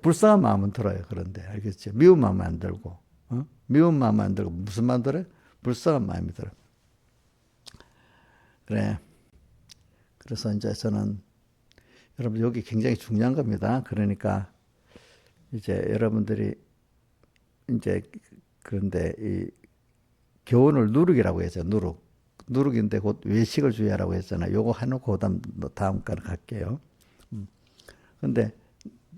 불쌍한 마음은 들어요. 그런데. 알겠지? 미운 마음은 안 들고. 미운 마음은 안 들고. 무슨 마음 들어요? 불쌍한 마음이 들어. 그래. 그래서 이제 저는 여러분 여기 굉장히 중요한 겁니다. 그러니까 이제 여러분들이 이제 그런데 이 교훈을 누룩이라고 했죠. 누룩인데 곧 외식을 주의하라고 했잖아요. 요거 해놓고 다음 거로 갈게요. 근데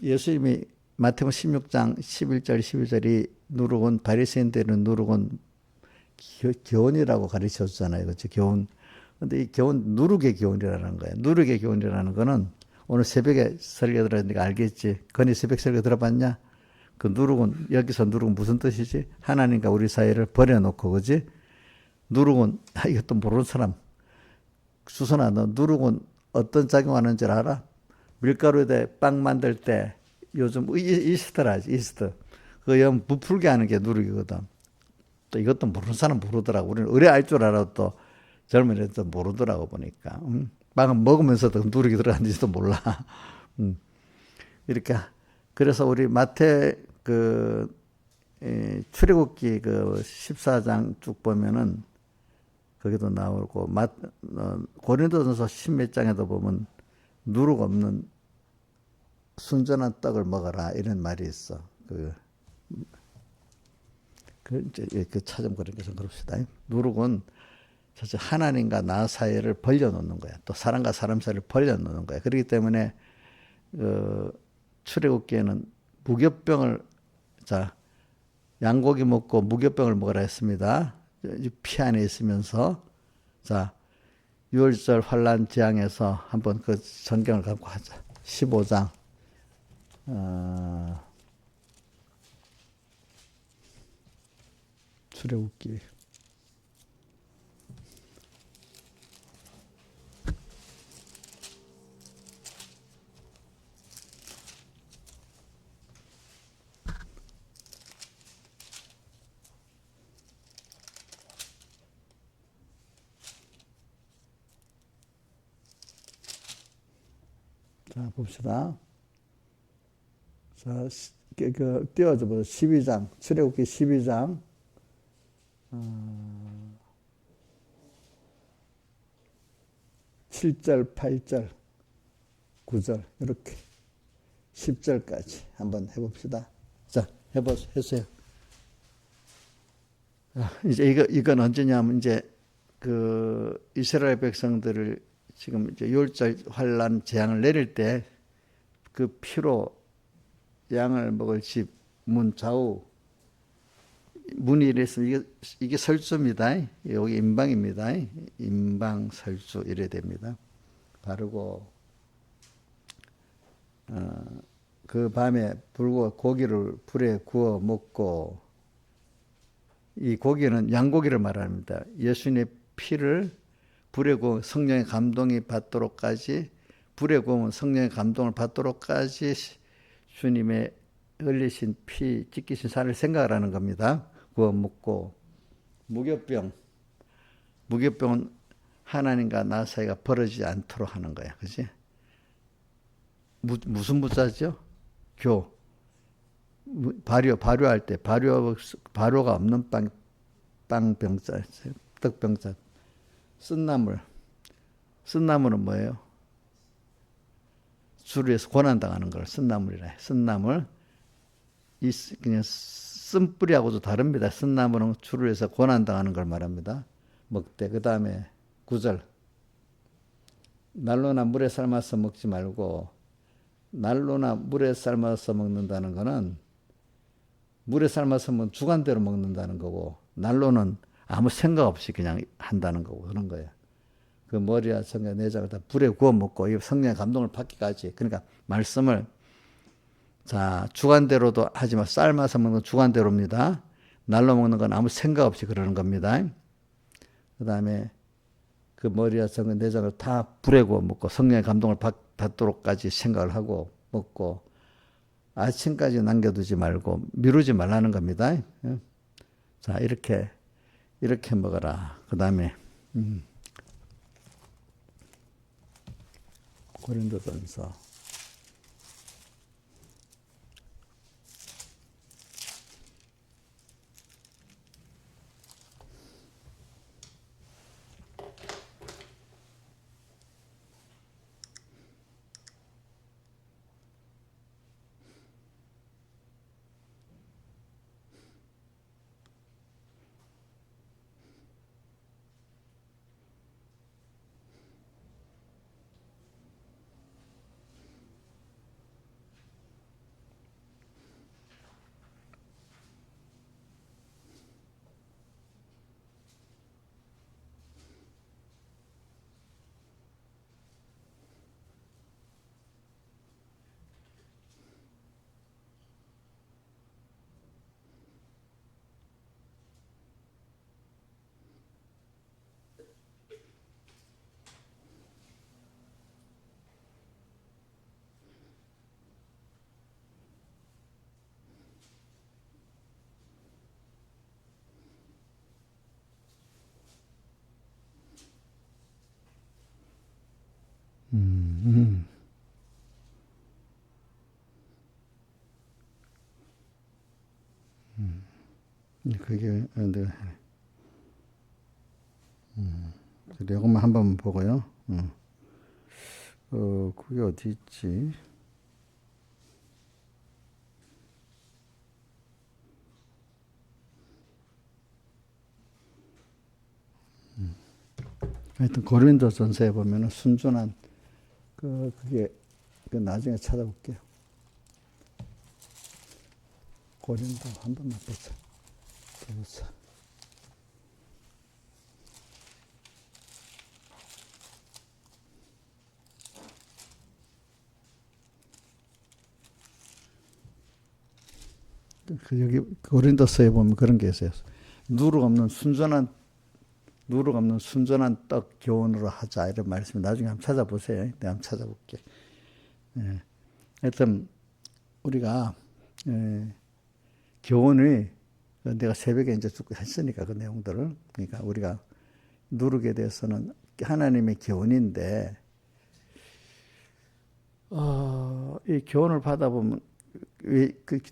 예수님이 마태복음 16장 11절 12절이 누룩은 바리새인들은 누룩은 교훈이라고 가르쳐 주잖아요. 그렇죠? 교훈. 근데 이 교훈 누룩의 교훈이라는 거예요. 누룩의 교훈이라는 거는 오늘 새벽에 설교 들었으니까 알겠지. 건희 새벽 설교 들어봤냐? 그 누룩은 여기서 누룩은 무슨 뜻이지? 하나님과 우리 사이를 버려놓고 그지? 누룩은 이것도 모르는 사람. 수선아 너 누룩은 어떤 작용하는 줄 알아? 밀가루에 빵 만들 때 요즘 이스트라지 이스트. 그거 부풀게 하는 게 누룩이거든. 또 이것도 모르는 사람 모르더라고. 우리는 의뢰 알 줄 알아도 또 젊은 애들 모르더라고 보니까. 빵을 먹으면서도 누룩이 들어갔는지도 몰라. 이렇게. 그래서 우리 마태 출애굽기 14장 쭉 보면은 거기도 나오고 고린도전서 10몇 장에도 보면 누룩 없는 순전한 떡을 먹어라 이런 말이 있어. 이제 찾으면 그렇게 좀 그럽시다. 누룩은 하나님과 나 사이를 벌려놓는 거야. 또 사람과 사람 사이를 벌려놓는 거야. 그렇기 때문에 출애굽기에는 무교병을 양고기 먹고 무교병을 먹으라 했습니다. 피 안에 있으면서 6월절 환란 재앙에서 한번 그 전경을 갖고 하자. 15장 출애굽기 자, 봅시다. 자, 띄워줘 보세요. 12장, 출애굽기 12장. 7절, 8절, 9절, 이렇게 10절까지 한번 해봅시다. 자, 해보세요. 이제 이건 언제냐면, 이제 이스라엘 백성들을 지금 이제 6월절 환란 재앙을 내릴 때 그 피로 양을 먹을 집 문 좌우 문이 이래서 이게 설주입니다. 여기 임방입니다. 임방 설주 이래 됩니다. 바르고 그 밤에 고기를 불에 구워 먹고, 이 고기는 양고기를 말합니다. 예수님의 피를 불에 구워 성령의 감동이 받도록까지, 불에 구우면 성령의 감동을 받도록까지 주님의 흘리신 피, 찢기신 살을 생각을 하는 겁니다. 구워 먹고, 무교병은 하나님과 나 사이가 벌어지지 않도록 하는 거야. 그지? 무슨 무자죠? 발효할 때, 발효가 없는 빵병자, 떡병자, 쓴나물은 뭐예요? 주류에서 고난당하는 걸 쓴나물이라 해. 쓴나물, 그냥 쓴뿌리하고도 다릅니다. 쓴나물은 주류에서 고난당하는 걸 말합니다. 먹되. 그 다음에 9절. 난로나 물에 삶아서 먹지 말고, 난로나 물에 삶아서 먹는다는 거는, 물에 삶아서 먹으면 주관대로 먹는다는 거고, 난로는 아무 생각 없이 그냥 한다는 거고, 그런 거예요. 그 머리와 성과 내장을 다 불에 구워 먹고, 이 성령의 감동을 받기까지. 그러니까 말씀을, 자, 주관대로도 하지만 삶아서 먹는 건 주관대로입니다. 날로 먹는 건 아무 생각 없이 그러는 겁니다. 그 다음에 그 머리와 성과 내장을 다 불에 구워 먹고 성령의 감동을 받도록까지 생각을 하고 먹고, 아침까지 남겨두지 말고 미루지 말라는 겁니다. 자, 이렇게 먹어라. 그 다음에 고린도전서 1. 그게 내가 이것만 한 번 보고요. 그게 어디 있지? 하여튼 고린도전서에 보면은 순전한 그게 나중에 찾아볼게요. 고린도 한 번만 보자. 여기 고린도서에 보면 그런 게 있어요. 누룩 없는 순전한 떡 교훈으로 하자, 이런 말씀이 나중에 한번 찾아보세요. 내가 한번 찾아볼게. 하여튼 우리가 교훈이, 내가 새벽에 이제 쭉 했으니까 그 내용들을, 그러니까 우리가 누룩에 대해서는 하나님의 교훈인데 이 교훈을 받아보면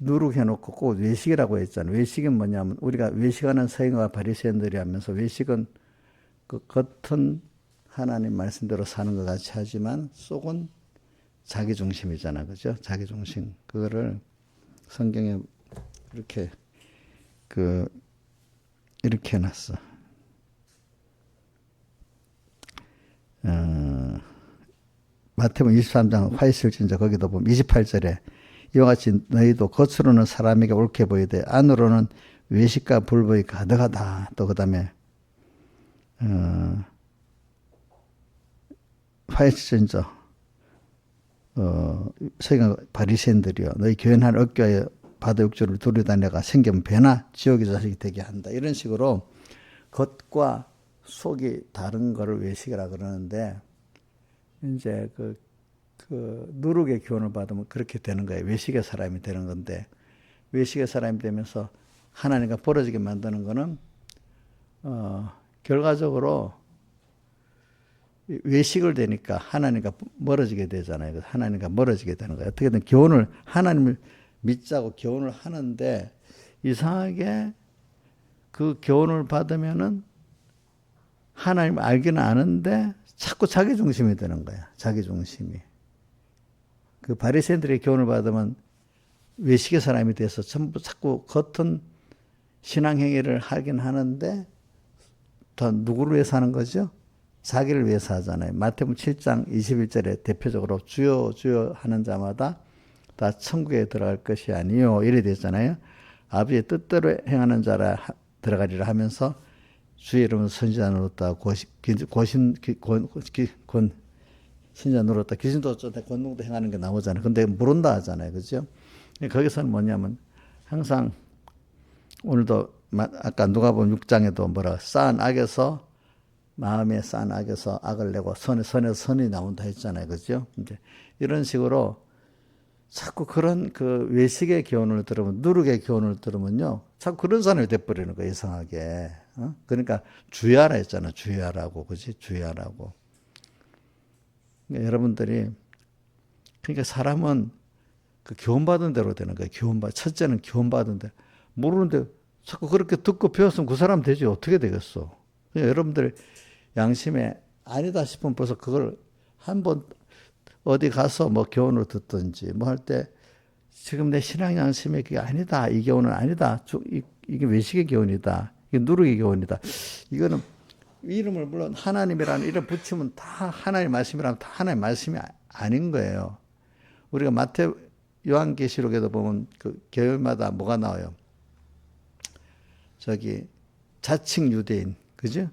누룩해놓고 꼭 외식이라고 했잖아요. 외식은 뭐냐면 우리가 외식하는 서인과 바리새인들이 하면서 외식은 그 겉은 하나님 말씀대로 사는 것 같이 하지만 속은 자기 중심이잖아, 그죠? 자기 중심. 그거를 성경에 이렇게 이렇게 해놨어. 마태복음 23장 화 있을진저 거기도 보면 28절에 이와 같이 너희도 겉으로는 사람에게 옳게 보이되 안으로는 외식과 불법이 가득하다. 또 그다음에 화 있을진저 서기관 바리새인들이여 너희 교연한 어깨에 바다 육조를 두루다내가 생기면 배나 지옥의 자식이 되게 한다. 이런 식으로 겉과 속이 다른 거를 외식이라 그러는데 이제 그 누룩의 교훈을 받으면 그렇게 되는 거예요. 외식의 사람이 되는 건데 외식의 사람이 되면서 하나님과 벌어지게 만드는 거는 결과적으로 외식을 되니까 하나님과 멀어지게 되잖아요. 하나님과 멀어지게 되는 거예요. 어떻게든 교훈을 하나님을 믿자고 교훈을 하는데 이상하게 그 교훈을 받으면은 하나님을 알기는 아는데 자꾸 자기 중심이 되는 거야. 자기 중심이. 그 바리새인들의 교훈을 받으면 외식의 사람이 돼서 전부 자꾸 겉은 신앙행위를 하긴 하는데 더 누구를 위해서 하는 거죠? 자기를 위해서 하잖아요. 마태복음 7장 21절에 대표적으로 주여 주여 하는 자마다 다 천국에 들어갈 것이 아니요 이래 되잖아요. 아버지의 뜻대로 행하는 자라 들어가리라 하면서 주의 이름은 선지자 노릇다 선지자 노릇다 귀신도 어쩌다 권능도 행하는 게 나오잖아요. 근데 모른다 하잖아요. 그죠? 거기서는 뭐냐면 항상 오늘도 아까 누가복음 6장에도 뭐라 쌓은 악에서 마음에 쌓은 악에서 악을 내고 선에서 선이 나온다 했잖아요. 그죠? 이제 이런 식으로 자꾸 그런 그 외식의 교훈을 들으면 누룩의 교훈을 들으면요. 자꾸 그런 사람이 돼버리는 거예요. 이상하게. 그러니까 주의하라 했잖아. 주의하라고. 그지? 주의하라고. 그러니까 여러분들이 그러니까 사람은 그 교훈받은 대로 되는 거예요. 첫째는 교훈받은 대로. 모르는데 자꾸 그렇게 듣고 배웠으면 그 사람 되지. 어떻게 되겠어. 그러니까 여러분들 양심에 아니다 싶으면 벌써 그걸 한번 어디 가서 뭐 교훈을 듣든지 뭐 할 때 지금 내 신앙 양심에 그게 아니다. 이 교훈은 아니다. 이게 외식의 교훈이다. 이게 누룩의 교훈이다. 이거는 이름을 물론 하나님이라는 이름 붙이면 다 하나님 말씀이라면 다 하나님 말씀이 아닌 거예요. 우리가 요한계시록에도 보면 그 교회마다 뭐가 나와요? 저기 자칭 유대인, 그죠?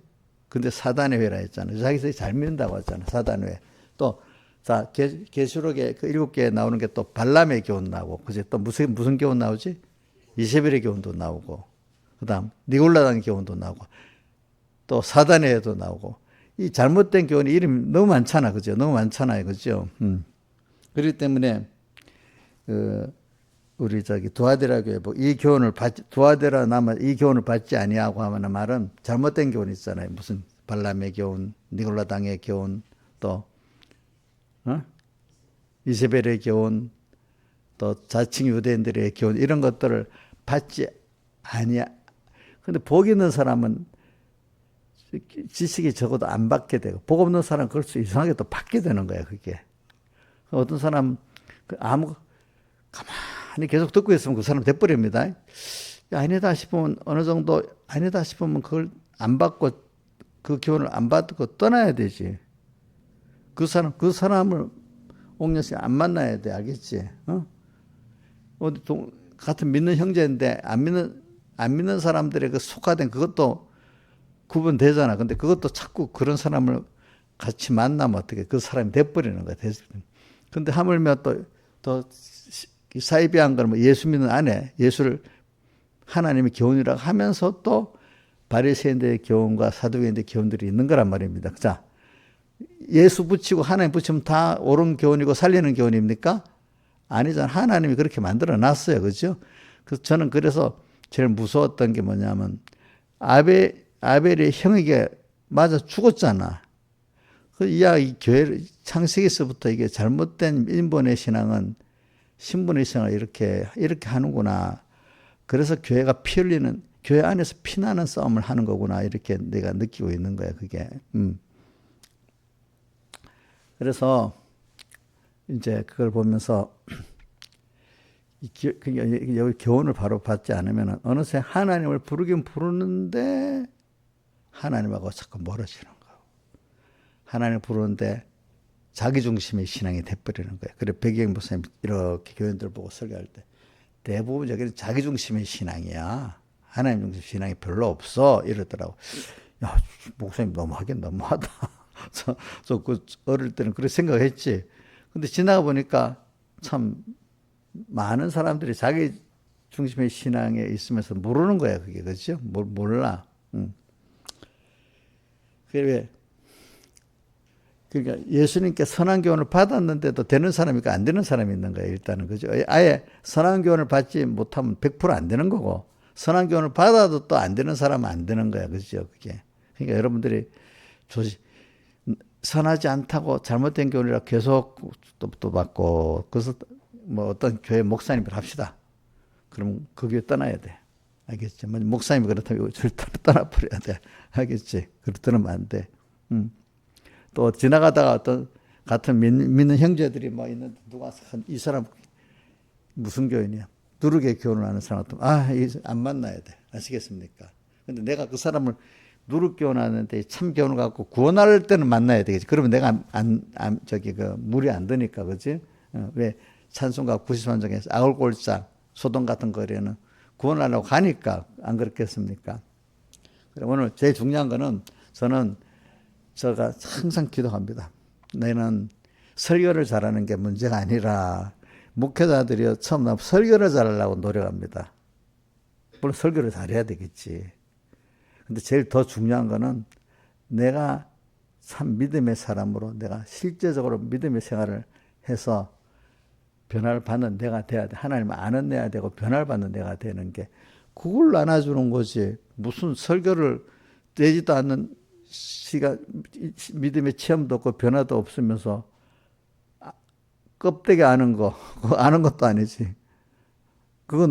근데 사단의 회라 했잖아요. 자기들이 잘 믿는다고 했잖아요. 사단의 회. 또 자, 계시록에 그 7개 나오는 게 또 발람의 교훈 나오고, 그지? 또 무슨 교훈 나오지? 이세벨의 교훈도 나오고, 그 다음, 니골라당 교훈도 나오고, 또 사단의 회도 나오고, 이 잘못된 교훈이 이름이 너무 많잖아, 그죠? 너무 많잖아요, 그죠? 그렇기 때문에, 우리 두아데라 교회, 이 교훈을 두아데라 나만 이 교훈을 받지 아니하고 하는 말은 잘못된 교훈 있잖아요. 무슨 발람의 교훈, 니골라당의 교훈, 또, 이세벨의 교훈, 또 자칭 유대인들의 교훈, 이런 것들을 받지 아니야. 근데 복 있는 사람은 지식이 적어도 안 받게 되고, 복 없는 사람은 그걸 이상하게 또 받게 되는 거야, 그게. 어떤 사람, 가만히 계속 듣고 있으면 그 사람 돼버립니다. 아니다 싶으면, 어느 정도 아니다 싶으면 그걸 안 받고, 그 교훈을 안 받고 떠나야 되지. 그 사람을 옥녀씨 안 만나야 돼. 알겠지? 어디 같은 믿는 형제인데 안 믿는 사람들의 그 속화된 그것도 구분되잖아. 근데 그것도 자꾸 그런 사람을 같이 만나면 어떻게 그 사람이 돼버리는 거야. 근데 하물며 또 사이비한 걸 뭐 예수 믿는 아내, 예수를 하나님의 교훈이라고 하면서 또 바리새인들의 교훈과 사두개인들의 교훈들이 있는 거란 말입니다. 자, 예수 붙이고 하나님 붙이면 다 옳은 교훈이고 살리는 교훈입니까? 아니잖아. 하나님이 그렇게 만들어 놨어요. 그죠? 그래서 저는 그래서 제일 무서웠던 게 뭐냐면 아벨이 형에게 맞아 죽었잖아. 그 이야기 교회 창세기서부터 이게 잘못된 인본의 신앙은 신분의 신앙을 이렇게 하는구나. 그래서 교회가 피 흘리는, 교회 안에서 피나는 싸움을 하는 거구나. 이렇게 내가 느끼고 있는 거야, 그게. 그래서 이제 그걸 보면서 여기 교훈을 바로 받지 않으면 어느새 하나님을 부르긴 부르는데 하나님하고 자꾸 멀어지는 거예요. 하나님을 부르는데 자기중심의 신앙이 돼버리는 거예요. 그래 백이영 목사님 이렇게 교인들 보고 설교할 때 대부분 여기는 자기중심의 신앙이야. 하나님 중심 신앙이 별로 없어 이러더라고. 야, 목사님 너무하다. 저 그 어릴 때는 그렇게 생각했지. 근데 지나가 보니까 참 많은 사람들이 자기 중심의 신앙에 있으면서 모르는 거야, 그게. 그렇죠? 몰라. 그러니까 예수님께 선한 교훈을 받았는데도 되는 사람이 있고 안 되는 사람이 있는 거예요, 일단은. 그죠? 아예 선한 교훈을 받지 못하면 100%안 되는 거고, 선한 교훈을 받아도 또 안 되는 사람은 안 되는 거야, 그죠? 그게. 그러니까 여러분들이 선하지 않다고 잘못된 교훈이라 계속 또 받고, 그래서 뭐 어떤 교회 목사님을 합시다. 그럼 그 교회 떠나야 돼. 알겠지? 목사님이 그렇다면 절대로 떠나버려야 돼. 알겠지? 그렇다면 안 돼. 또 지나가다가 어떤 같은 믿는 형제들이 뭐 있는데 누가 이 사람 무슨 교인이야? 누르게 교훈을 하는 사람 같으면 안 만나야 돼. 아시겠습니까? 근데 내가 그 사람을 누르게 교훈하는데 참 교훈을 갖고 구원할 때는 만나야 되겠지. 그러면 내가 물이 안 드니까, 그지? 왜 찬송가 93장에서 아울골장, 소돔 같은 거리에는 구원하려고 가니까 안 그렇겠습니까? 그럼 오늘 제일 중요한 거는 제가 항상 기도합니다. 너희는 설교를 잘하는 게 문제가 아니라 목회자들이 처음 설교를 잘하려고 노력합니다. 물론 설교를 잘해야 되겠지. 근데 제일 더 중요한 거는 내가 참 믿음의 사람으로 내가 실제적으로 믿음의 생활을 해서 변화를 받는 내가 돼야 돼. 하나님을 아는 내가 되고 변화를 받는 내가 되는 게 그걸 나눠주는 거지. 무슨 설교를 되지도 않는 시간 믿음의 체험도 없고 변화도 없으면서 껍데기 아는 거 그거 아는 것도 아니지. 그거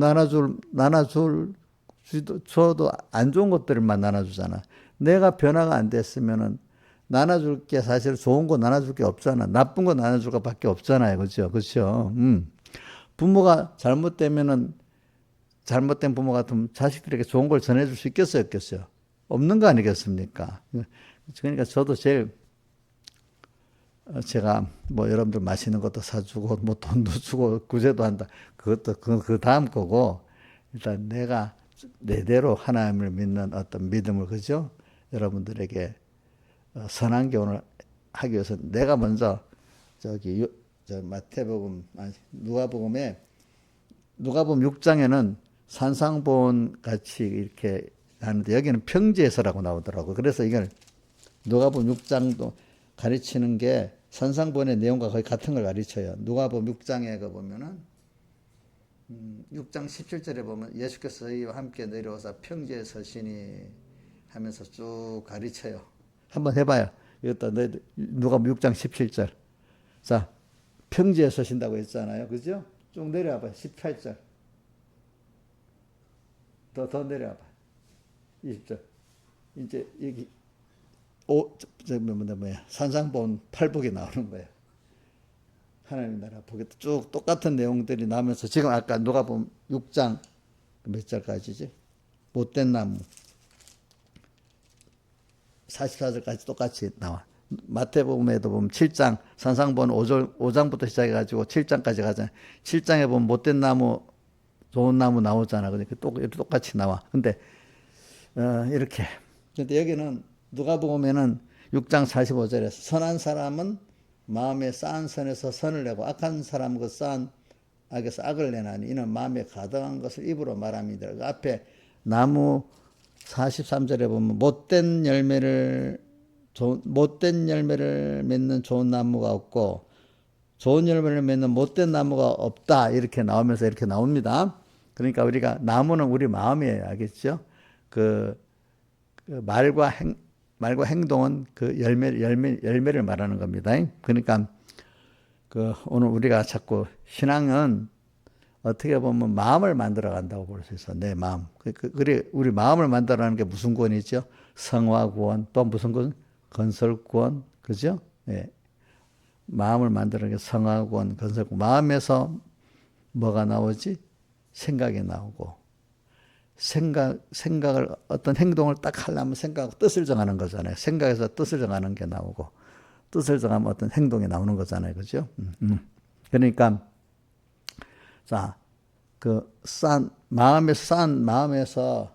저도 안 좋은 것들만 나눠주잖아. 내가 변화가 안 됐으면은 나눠줄 게 사실 좋은 거 나눠줄 게 없잖아. 나쁜 거 나눠줄 것밖에 없잖아요. 그렇죠? 그렇죠? 부모가 잘못되면은 잘못된 부모 같으면 자식들에게 좋은 걸 전해줄 수 있겠어요? 없겠어요? 없는 거 아니겠습니까? 그러니까 저도 제가 뭐 여러분들 맛있는 것도 사주고 뭐 돈도 주고 구제도 한다. 그것도 그 다음 거고 일단 내가 내대로 하나님을 믿는 어떤 믿음을 그죠? 여러분들에게 선한 교훈을 하기 위해서 내가 먼저 마태복음 누가복음 6장에는 산상본 같이 이렇게 하는데 여기는 평지에서라고 나오더라고요. 그래서 이걸 누가복음 6장도 가르치는 게 산상본의 내용과 거의 같은 걸 가르쳐요. 누가복음 6장에 보면은 6장 17절에 보면 예수께서 저희와 함께 내려오사 평지에 서시니 하면서 쭉 가르쳐요. 한번 해봐요. 이것도 누가복음 6장 17절. 자, 평지에 서신다고 했잖아요. 그죠? 쭉 내려와봐요. 18절. 더 내려와봐요. 20절. 이제 여기 산상본 팔복이 나오는 거예요. 하나님 나라 보겠다. 쭉 똑같은 내용들이 나오면서 지금 아까 누가복음 6장 몇 절까지지? 못된 나무 44절까지 똑같이 나와. 마태복음에도 보면 7장 산상본 5장부터 시작해가지고 7장까지 가잖아요. 7장에 보면 못된 나무 좋은 나무 나오잖아. 그러니까 똑같이 나와. 근데 이렇게. 근데 여기는 누가복음에는 6장 45절에서 선한 사람은 마음에 쌓은 선에서 선을 내고 악한 사람은 그 쌓은 악에서 악을 내나니 이는 마음에 가득한 것을 입으로 말합니다. 그 앞에 나무 43절에 보면 못된 열매를 맺는 좋은 나무가 없고 좋은 열매를 맺는 못된 나무가 없다. 이렇게 나오면서 이렇게 나옵니다. 그러니까 우리가 나무는 우리 마음이에요. 알겠죠? 그 말과 말과 행동은 그 열매를 말하는 겁니다. 그러니까 그 오늘 우리가 자꾸 신앙은 어떻게 보면 마음을 만들어 간다고 볼 수 있어. 내 마음. 우리 마음을 만들어가는 게 무슨 구원이죠? 성화 구원, 또 무슨 구원? 건설 구원. 그죠? 예. 마음을 만드는 게 성화 구원, 건설 구원. 마음에서 뭐가 나오지? 생각이 나오고. 생각을, 어떤 행동을 딱 하려면 생각하고 뜻을 정하는 거잖아요. 생각에서 뜻을 정하는 게 나오고. 뜻을 정하면 어떤 행동이 나오는 거잖아요. 그죠? 그러니까, 자, 마음에서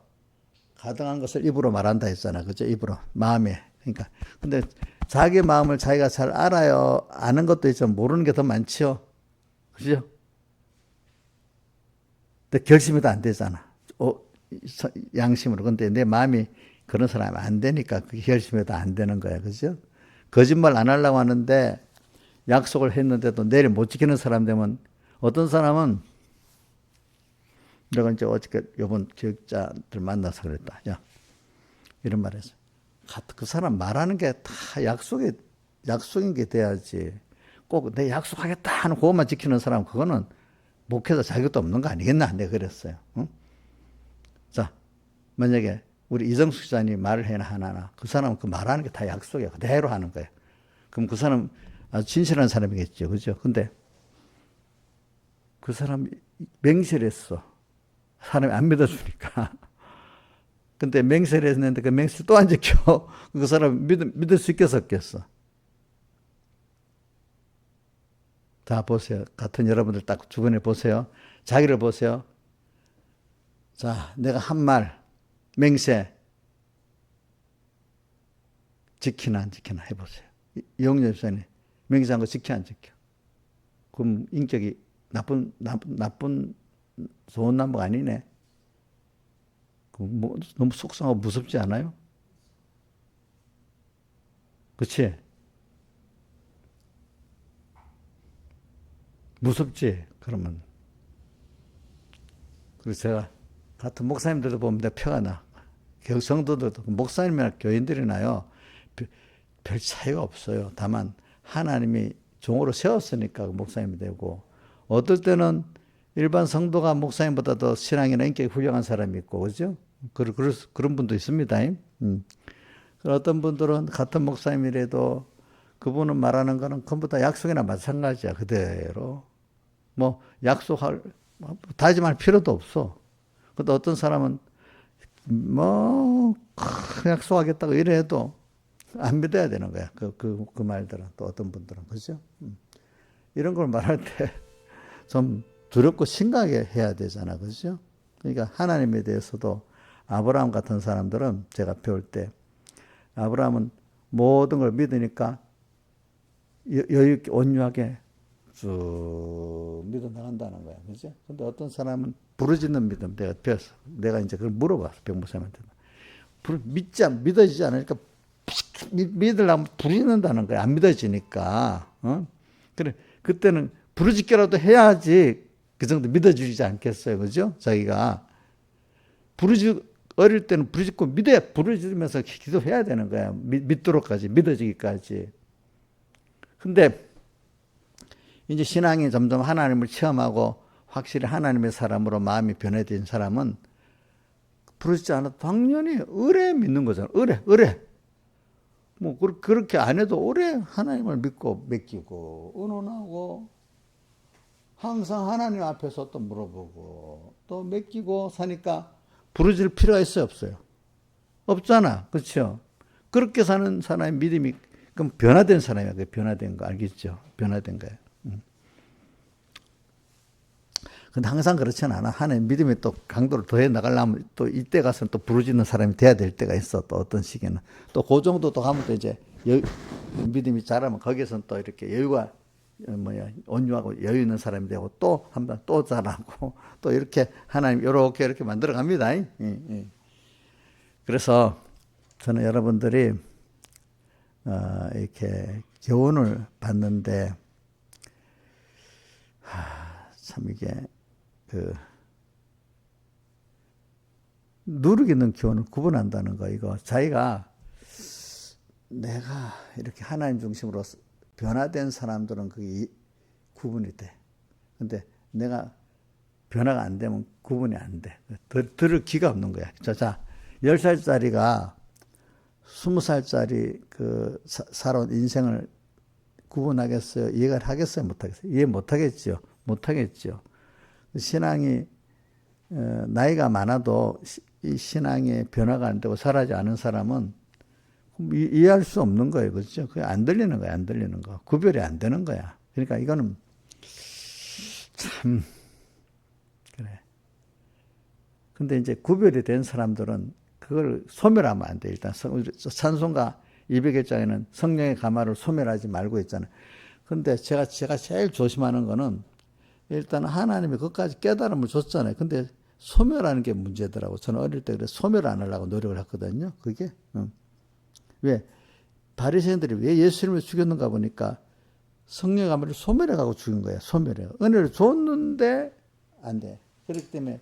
가득한 것을 입으로 말한다 했잖아. 그죠? 입으로. 마음에. 그러니까. 근데 자기 마음을 자기가 잘 알아요. 아는 것도 있지만 모르는 게 더 많죠. 그죠? 근데 결심이 다 안 되잖아. 양심으로. 근데 내 마음이 그런 사람이 안 되니까 그게 결심이 다 안 되는 거야. 그죠? 거짓말 안 하려고 하는데 약속을 했는데도 내일 못 지키는 사람 되면 어떤 사람은 내가 이제 어저께 요번 교육자들 만나서 그랬다. 야, 이런 말 했어. 그 사람 말하는 게 다 약속인 게 돼야지. 꼭 내 약속하겠다 하는 그것만 지키는 사람, 그거는 목회자 자격도 없는 거 아니겠나? 내가 그랬어요. 응? 자, 만약에 우리 이정숙 기자님 말을 해나 하나, 그 사람은 그 말하는 게 다 약속이야. 그대로 하는 거야. 그럼 그 사람 아주 진실한 사람이겠죠. 그죠? 근데 그 사람이 맹세했어. 사람이 안 믿어주니까. 근데 맹세를 했는데 그 맹세를 또 안 지켜. 그 사람 믿을 수 있겠어, 없겠어? 자, 보세요. 같은 여러분들 딱 주변에 보세요. 자기를 보세요. 자, 내가 한 말, 맹세, 지키나 안 지키나 해보세요. 이용렬 집사님, 맹세한 거 지켜 안 지켜? 그럼 인격이 나쁜, 좋은 나무가 아니네. 뭐, 너무 속상하고 무섭지 않아요? 그치? 무섭지? 그러면. 그래서 제가 같은 목사님들도 보면 내 표가 나. 성도들도, 목사님이나 교인들이나요, 별 차이가 없어요. 다만, 하나님이 종으로 세웠으니까 목사님이 되고, 어떨 때는 일반 성도가 목사님보다 더 신앙이나 인격이 훌륭한 사람이 있고, 그죠? 그런 분도 있습니다. 어떤 분들은 같은 목사님이라도 그분은 말하는 거는 전부 다 약속이나 마찬가지야. 그대로. 뭐, 다짐할 필요도 없어. 근데 어떤 사람은 뭐, 약속하겠다고 이래도 안 믿어야 되는 거야. 그 말들은. 또 어떤 분들은. 그죠? 이런 걸 말할 때 좀 두렵고 심각하게 해야 되잖아. 그죠? 그러니까 하나님에 대해서도 아브라함 같은 사람들은 제가 배울 때 아브라함은 모든 걸 믿으니까 여유 있게 온유하게 쭉 믿어 나간다는 거야. 그죠? 근데 어떤 사람은 부르짖는 믿음 내가 배웠어. 내가 이제 그걸 물어봤어. 병목사님한테. 믿어지지 않으니까 믿으려면 부르짖는다는 거야. 안 믿어지니까. 그래. 그때는 부르짖기라도 해야지 그 정도 믿어주지 않겠어요. 그죠? 자기가. 어릴 때는 부르짖고 부르짖으면서 기도해야 되는 거야. 믿도록까지, 믿어지기까지. 근데 이제 신앙이 점점 하나님을 체험하고 확실히 하나님의 사람으로 마음이 변해진 사람은 부르짖지 않아도 당연히 의뢰 믿는 거잖아. 의뢰. 뭐 그렇게 안 해도 오래 하나님을 믿고 맡기고 의논하고 항상 하나님 앞에서 또 물어보고 또 맡기고 사니까 부르짖을 필요가 있어요, 없어요? 없잖아. 그렇죠? 그렇게 사는 사람의 믿음이 그럼 변화된 사람이야. 그 변화된 거 알겠죠? 변화된 거예요. 근데 항상 그렇지는 않아. 하나님 믿음이 또 강도를 더해 나가려면 또 이때 가서는 또 부르짖는 사람이 돼야 될 때가 있어. 또 어떤 시기는. 또 그 정도 또 가면 또 이제 믿음이 자라면 거기서는 또 이렇게 여유가 온유하고 여유 있는 사람이 되고 또 한 번 또 자라고 또 이렇게 하나님 이렇게 만들어 갑니다. 그래서 저는 여러분들이 이렇게 교훈을 받는데 참 이게 누룩 있는 교훈을 구분한다는 거 이거 자기가 내가 이렇게 하나님 중심으로 변화된 사람들은 그게 구분이 돼. 근데 내가 변화가 안 되면 구분이 안 돼. 들을 기가 없는 거야. 자, 10살짜리가 20살짜리 그 살아온 인생을 구분하겠어요? 이해를 하겠어요? 못하겠어요? 이해 못하겠죠. 못하겠죠. 신앙이 나이가 많아도 이 신앙의 변화가 안 되고 살아지 않은 사람은 이해할 수 없는 거예요. 그렇죠? 그게 안 들리는 거야. 안 들리는 거. 구별이 안 되는 거야. 그러니까 이거는 참 그래. 근데 이제 구별이 된 사람들은 그걸 소멸하면 안 돼. 일단 찬송가 200일장에는 성령의 가마를 소멸하지 말고 있잖아요. 근데 제가 제일 조심하는 거는 일단 하나님이 그것까지 깨달음을 줬잖아요. 근데 소멸하는 게 문제더라고. 저는 어릴 때 그래 소멸 안 하려고 노력을 했거든요. 그게 왜 바리새인들이 왜 예수님을 죽였는가 보니까 성령의 가마를 소멸해가고 죽인 거야. 소멸해. 은혜를 줬는데 안 돼. 그렇기 때문에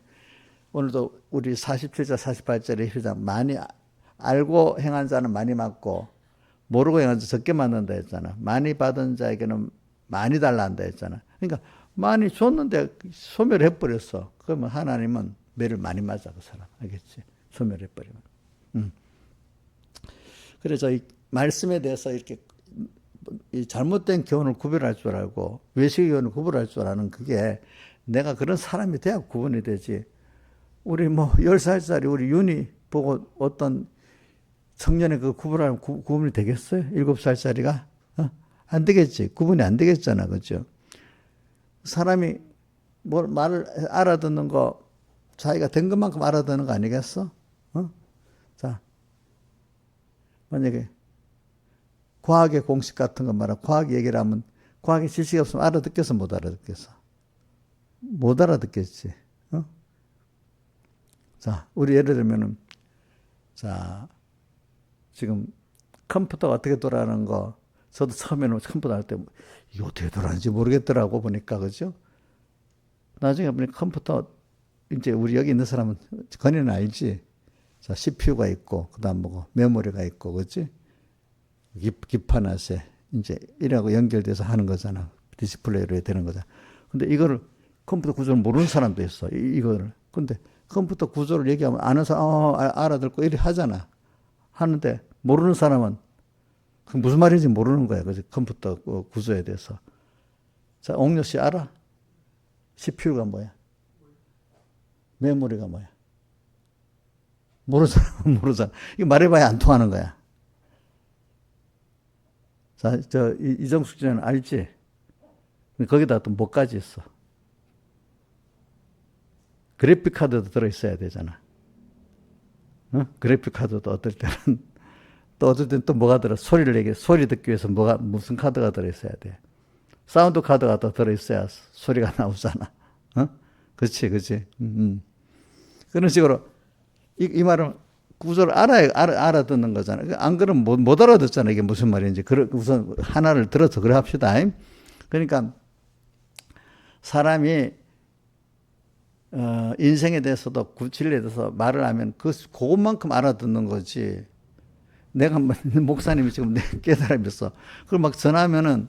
오늘도 우리 47절 48절의 희장 많이 알고 행한 자는 많이 받고 모르고 행한 자 적게 받는다 했잖아. 많이 받은 자에게는 많이 달라 한다 했잖아. 그러니까 많이 줬는데 소멸해버렸어. 그러면 하나님은 매를 많이 맞아 그 사람. 알겠지? 소멸해버리면. 그래서 이 말씀에 대해서 이렇게 이 잘못된 교훈을 구별할 줄 알고 외식의 교훈을 구별할 줄 아는 그게 내가 그런 사람이 돼야 구분이 되지. 우리 10살짜리 우리 윤이 보고 어떤 청년의 그 구분하면 구분이 되겠어요? 7살짜리가? 안 되겠지. 구분이 안 되겠잖아. 그죠? 사람이 말을 알아듣는 거 자기가 된 것만큼 알아듣는 거 아니겠어? 자, 만약에 과학의 공식 같은 거 말하고 과학 얘기를 하면 과학의 지식이 없으면 알아듣겠어? 못 알아듣겠어? 못 알아듣겠지. 자, 우리 예를 들면은, 자, 지금 컴퓨터가 어떻게 돌아가는 거, 저도 처음에는 컴퓨터 할 때, 이거 어떻게 돌아가는지 모르겠더라고 보니까, 그죠? 나중에 보니까 컴퓨터, 이제 우리 여기 있는 사람은, 건이는 알지? 자, CPU가 있고, 그 다음 뭐고, 메모리가 있고, 그지? 기판화세, 이제 이라고 연결돼서 하는 거잖아. 디스플레이로 되는 거잖아. 근데 이거를 컴퓨터 구조를 모르는 사람도 있어. 이거를. 근데 컴퓨터 구조를 얘기하면 아는 사람, 알아듣고 이렇게 하잖아. 하는데 모르는 사람은 그 무슨 말인지 모르는 거야. 그지? 컴퓨터 구조에 대해서. 자, 옥녀 씨 알아? CPU가 뭐야? 메모리가 뭐야? 모르잖아. 모르잖아. 이거 말해봐야 안 통하는 거야. 자, 이정숙 씨는 알지? 거기다 또 뭐까지 있어? 그래픽 카드도 들어있어야 되잖아. 그래픽 카드도 어떨 때는 또 어떨 때는 또 뭐가 들어? 소리 듣기 위해서 무슨 카드가 들어있어야 돼. 사운드 카드가 또 들어있어야 소리가 나오잖아. 그렇지. 그런 식으로 이 말은 구조를 알아듣는 거잖아. 안 그러면 못 알아듣잖아. 이게 무슨 말인지. 우선 하나를 들어서 그래 합시다. 그러니까 사람이 인생에 대해서도 진리에 대해서 말을 하면 그것만큼 알아듣는 거지. 내가 목사님이 지금 깨달으면서 그걸 막 전하면은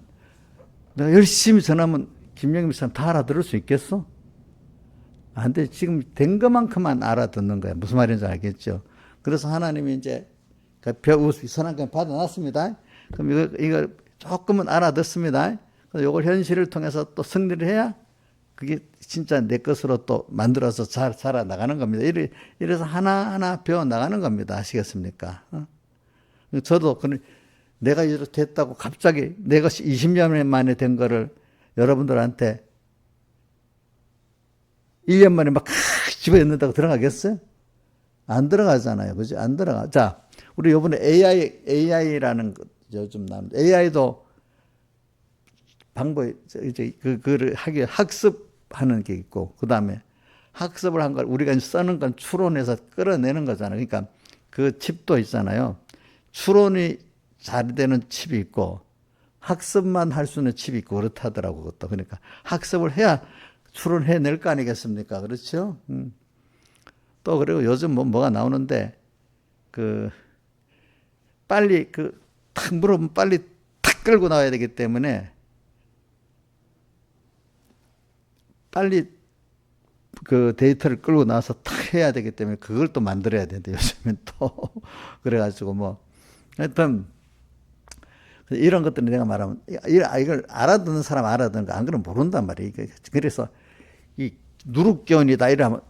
내가 열심히 전하면 김영임 사람 다 알아들을 수 있겠어? 안 돼. 지금 된 것만큼만 알아듣는 거야. 무슨 말인지 알겠죠? 그래서 하나님이 이제 선한권 받아놨습니다. 그럼 이거 조금은 알아듣습니다. 그래서 이걸 현실을 통해서 또 승리를 해야 그게 진짜 내 것으로 또 만들어서 잘 살아나가는 겁니다. 이래서 하나하나 배워나가는 겁니다. 아시겠습니까? 저도 내가 이렇게 됐다고 갑자기 내 것이 20년 만에 된 거를 여러분들한테 1년 만에 막 집어넣는다고 들어가겠어요? 안 들어가잖아요. 그지? 안 들어가. 자, 우리 요번에 AI라는 거 요즘 나옵니다. AI도 방법이 이제 그거를 학습하는 게 있고, 그 다음에 학습을 한 걸 우리가 써는 건 추론해서 끌어내는 거잖아요. 그러니까 그 칩도 있잖아요. 추론이 잘 되는 칩이 있고, 학습만 할 수 있는 칩이 있고, 그렇다더라고, 그것도. 그러니까 학습을 해야 추론해낼 거 아니겠습니까? 그렇죠? 또 그리고 요즘 뭐가 나오는데, 빨리 탁 물어보면 빨리 탁 끌고 나와야 되기 때문에 빨리 그 데이터를 끌고 나와서 탁 해야 되기 때문에 그걸 또 만들어야 되는데 요즘엔 또 그래가지고 뭐 하여튼 이런 것들은 내가 말하면 이걸 알아듣는 사람 알아듣는 거 안 그러면 모른단 말이에요. 그래서 이 누룩견이다 이러면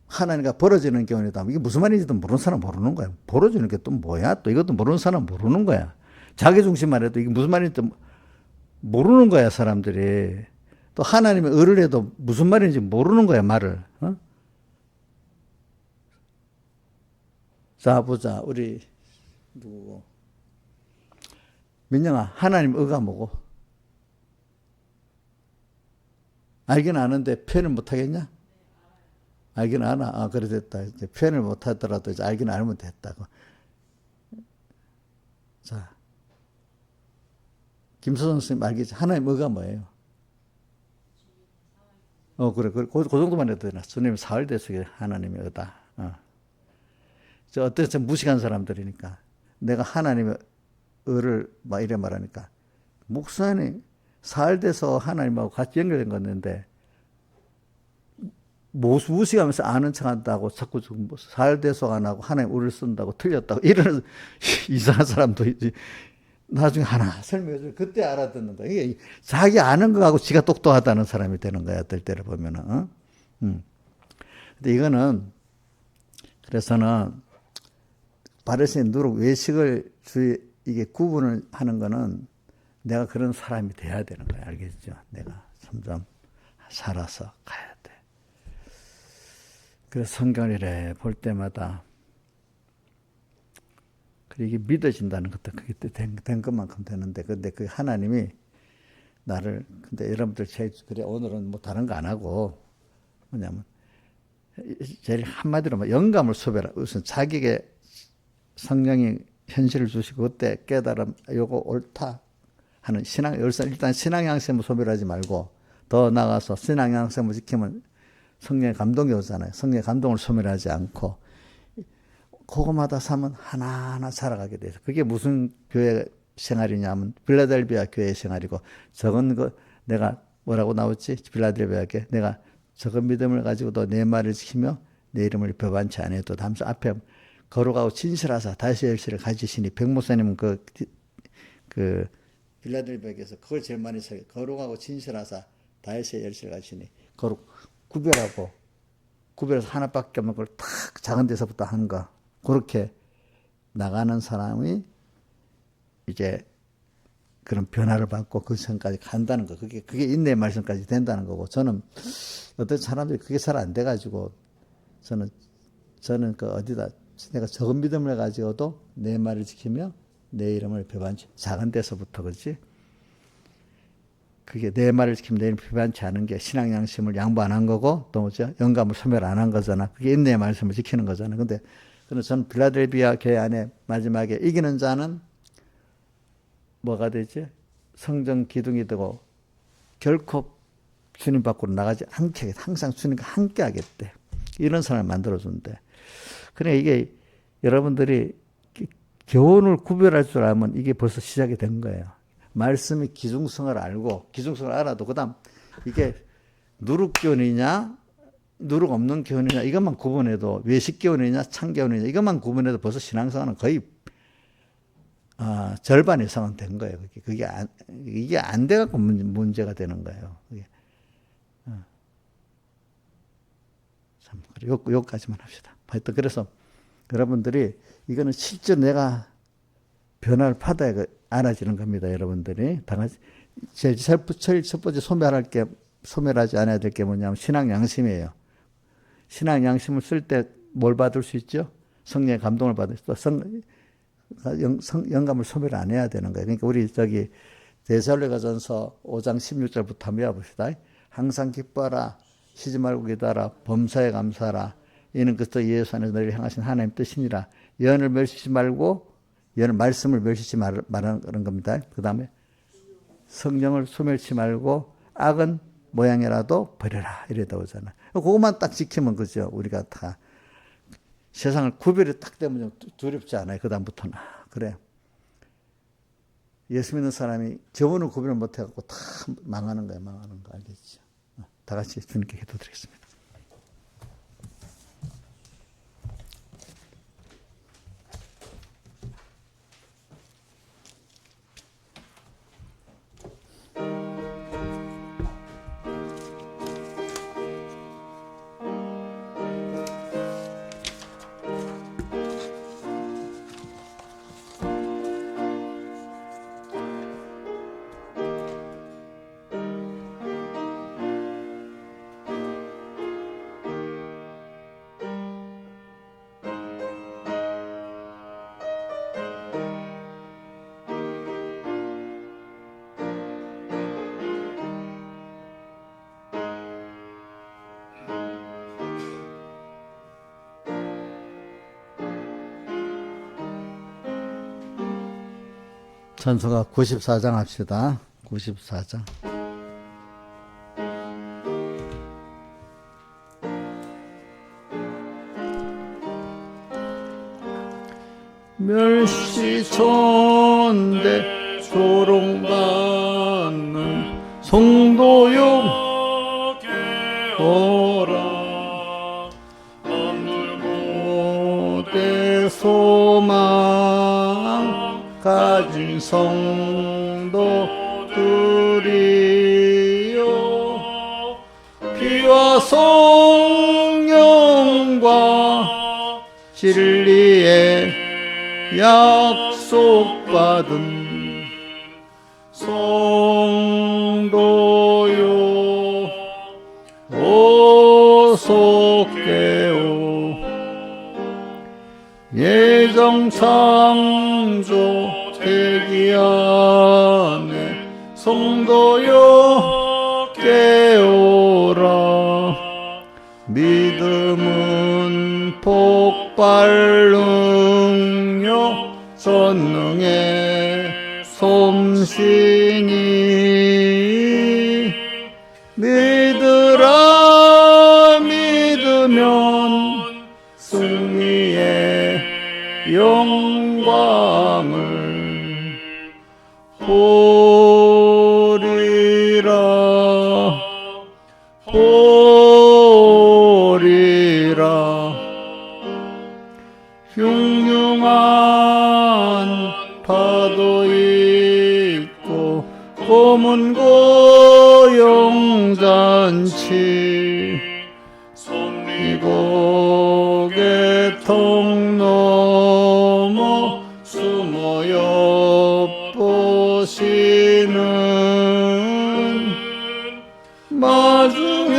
하나님과 벌어지는 견이다. 이게 무슨 말인지도 모르는 사람 모르는 거야. 벌어지는 게 또 뭐야? 또 이것도 모르는 사람 모르는 거야. 자기 중심만 해도 이게 무슨 말인지 모르는 거야, 사람들이. 또 하나님의 의를 해도 무슨 말인지 모르는 거야, 말을. 어? 자, 보자. 우리 누구고? 민영아, 하나님 의가 뭐고? 알긴 아는데 표현을 못 하겠냐? 알긴 아나. 아, 그래 됐다. 이제 표현을 못 하더라도 이제 알긴 알면 됐다고. 자, 김수선 선생님 알겠지? 하나님 의가 뭐예요? 그래. 그 정도만 해도 되나? 주님 사흘 대속에 하나님의 의다. 저 어때서 무식한 사람들이니까 내가 하나님의 의를 막 이래 말하니까 목사님 사흘 돼서 하나님하고 같이 연결된 거였는데 무식하면서 아는 척 한다고 자꾸 사흘 대속 안 하고 하나님 의를 쓴다고 틀렸다고 이런 이상한 사람도 있지. 나중에 하나 설명해줘. 그때 알아듣는 거야. 이게 자기 아는 거하고 지가 똑똑하다는 사람이 되는 거야. 어떨 때를 보면은. 근데 이거는 그래서는 바리새인 누룩 외식을 이게 구분을 하는 거는 내가 그런 사람이 돼야 되는 거야. 알겠죠? 내가 점점 살아서 가야 돼. 그래서 성경을 이래 볼 때마다 이게 믿어진다는 것도 그게 된 것만큼 되는데, 근데 그 하나님이 나를, 근데 여러분들 그래, 오늘은 뭐 다른 거 안 하고, 뭐냐면, 제일 한마디로 뭐 영감을 소멸하, 우선 자기에게 성령이 현실을 주시고, 그때 깨달음, 요거 옳다 하는 일단 신앙 양심을 소멸하지 말고, 더 나아가서 신앙 양심을 지키면 성령의 감동이 오잖아요. 성령의 감동을 소멸하지 않고, 그거마다 삼은 하나하나 살아가게 돼서 그게 무슨 교회 생활이냐면 빌라델비아 교회 생활이고, 적은 거 내가 뭐라고 나왔지? 빌라델비아 교회 내가 적은 믿음을 가지고도 내 말을 지키며 내 이름을 배반치 않아도 다음서 앞에 거룩하고 진실하사 다시 열쇠를 가지시니 백목사님은 그 빌라델비아에서 그걸 제일 많이 써요. 거룩하고 진실하사 다시 열쇠를 가지시니 거룩 구별해서 하나밖에 없는 걸 탁 작은 데서부터 하는 거. 그렇게 나가는 사람이 이제 그런 변화를 받고 그 선까지 간다는 거. 그게 인내의 말씀까지 된다는 거고. 저는 어떤 사람들이 그게 잘 안 돼가지고 저는 그 어디다 내가 적은 믿음을 가지고도 내 말을 지키며 내 이름을 배반치 작은 데서부터 그렇지. 그게 내 말을 지키면 내 이름을 배반치 않은 게 신앙 양심을 양보 안 한 거고 또 뭐죠? 영감을 소멸 안 한 거잖아. 그게 인내의 말씀을 지키는 거잖아. 근데 저는 빌라델비아 교회 안에 마지막에 이기는 자는 뭐가 되지? 성전 기둥이 되고 결코 주님 밖으로 나가지 않게 하겠다. 항상 주님과 함께 하겠대. 이런 사람을 만들어준대. 그래 이게 여러분들이 교훈을 구별할 줄 알면 이게 벌써 시작이 된 거예요. 말씀의 기중성을 알고 기중성을 알아도 그다음 이게 누룩교훈이냐 누룩 없는 교훈이냐 이것만 구분해도 외식 교훈이냐 창 교훈이냐 이것만 구분해도 벌써 신앙생활은 거의 절반 이상은 된 거예요. 이게 안 돼갖고 문제가 되는 거예요. 참 여기까지만 합시다. 하여튼 그래서 여러분들이 이거는 실제 내가 변화를 받아야 알아지는 겁니다. 여러분들이 제일 첫 번째 소멸하지 않아야 될 게 뭐냐면 신앙 양심이에요. 신앙 양심을 쓸 때 뭘 받을 수 있죠? 성령의 감동을 받을 수 있어. 영감을 소멸 안 해야 되는 거예요. 그러니까 우리 데살로니가전서 5장 16절부터 한번 외워봅시다. 항상 기뻐하라, 쉬지 말고 기도하라, 범사에 감사하라. 이는 그리스도 예수 안에서 너희를 향하신 하나님 뜻이니라. 예언을 멸시지 말고 말씀을 멸시지 말라는 겁니다. 그 다음에 성령을 소멸치 말고 악은 모양이라도 버려라. 이래다 오잖아. 그것만 딱 지키면 그죠. 우리가 다 세상을 구별이 딱 되면 좀 두렵지 않아요. 그 다음부터는. 그래. 예수 믿는 사람이 교훈을 구별 못해갖고 다 망하는 거야, 망하는 거 알겠죠? 다 같이 주님께 기도드리겠습니다. 찬송가 94장 합시다. 94장. 멸시천대 조롱받는 성도여 오라. 만물고대 소망 가진 성도들이여, 피와 성령과 진리의 약속받은 성도요, 어서 깨어 예정 창조 대기 안에 성도여 깨어라. 믿음은 폭발 능력 전능의 솜씨니, 믿으라. 믿으면 승리의 영광을 보리라. 보리라. 흉흉한 파도 있고 검은 고용잔치, 이곡의 통 넘어 숨어 엿보시는 마중의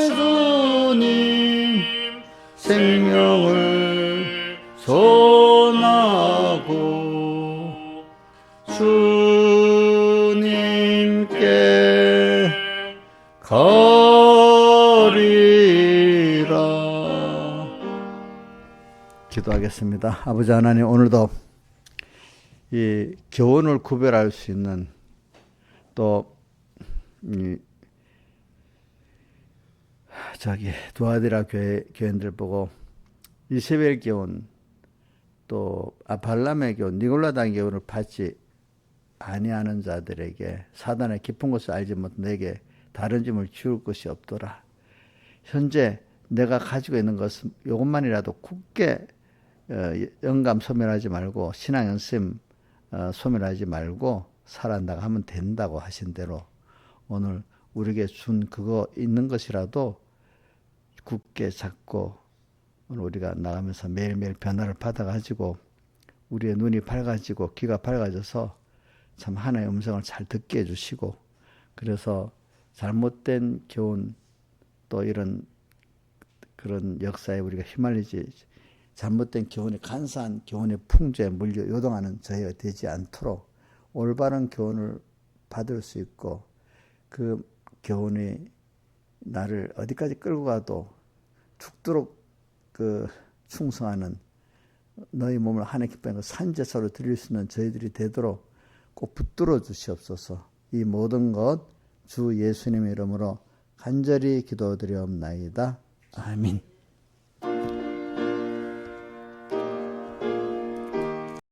주님 생명을 전하고 주님께 가리라. 기도하겠습니다. 아버지 하나님, 오늘도 이 교훈을 구별할 수 있는, 또 두아디라 교인들 보고 이세벨 교훈, 또 발람의 교훈, 니골라당 교훈을 받지 아니하는 자들에게 사단의 깊은 것을 알지 못 내게 다른 짐을 지울 것이 없더라. 현재 내가 가지고 있는 것은 이것만이라도 굳게 영감 소멸하지 말고 신앙 연습 소멸하지 말고 살아나가 하면 된다고 하신 대로, 오늘 우리에게 준 그거 있는 것이라도 굳게 잡고 오늘 우리가 나가면서 매일매일 변화를 받아가지고 우리의 눈이 밝아지고 귀가 밝아져서 참 하나의 음성을 잘 듣게 해주시고, 그래서 잘못된 교훈, 또 그런 역사에 우리가 휘말리지, 잘못된 교훈이 간사한 교훈의 풍조에 물려 요동하는 저희가 되지 않도록 올바른 교훈을 받을 수 있고, 그 교훈이 나를 어디까지 끌고 가도 죽도록 충성하는 너희 몸을 하나님 기뻐하는 산제사로 드릴 수 있는 저희들이 되도록 꼭 붙들어 주시옵소서. 이 모든 것 주 예수님의 이름으로 간절히 기도드리옵나이다. 아멘.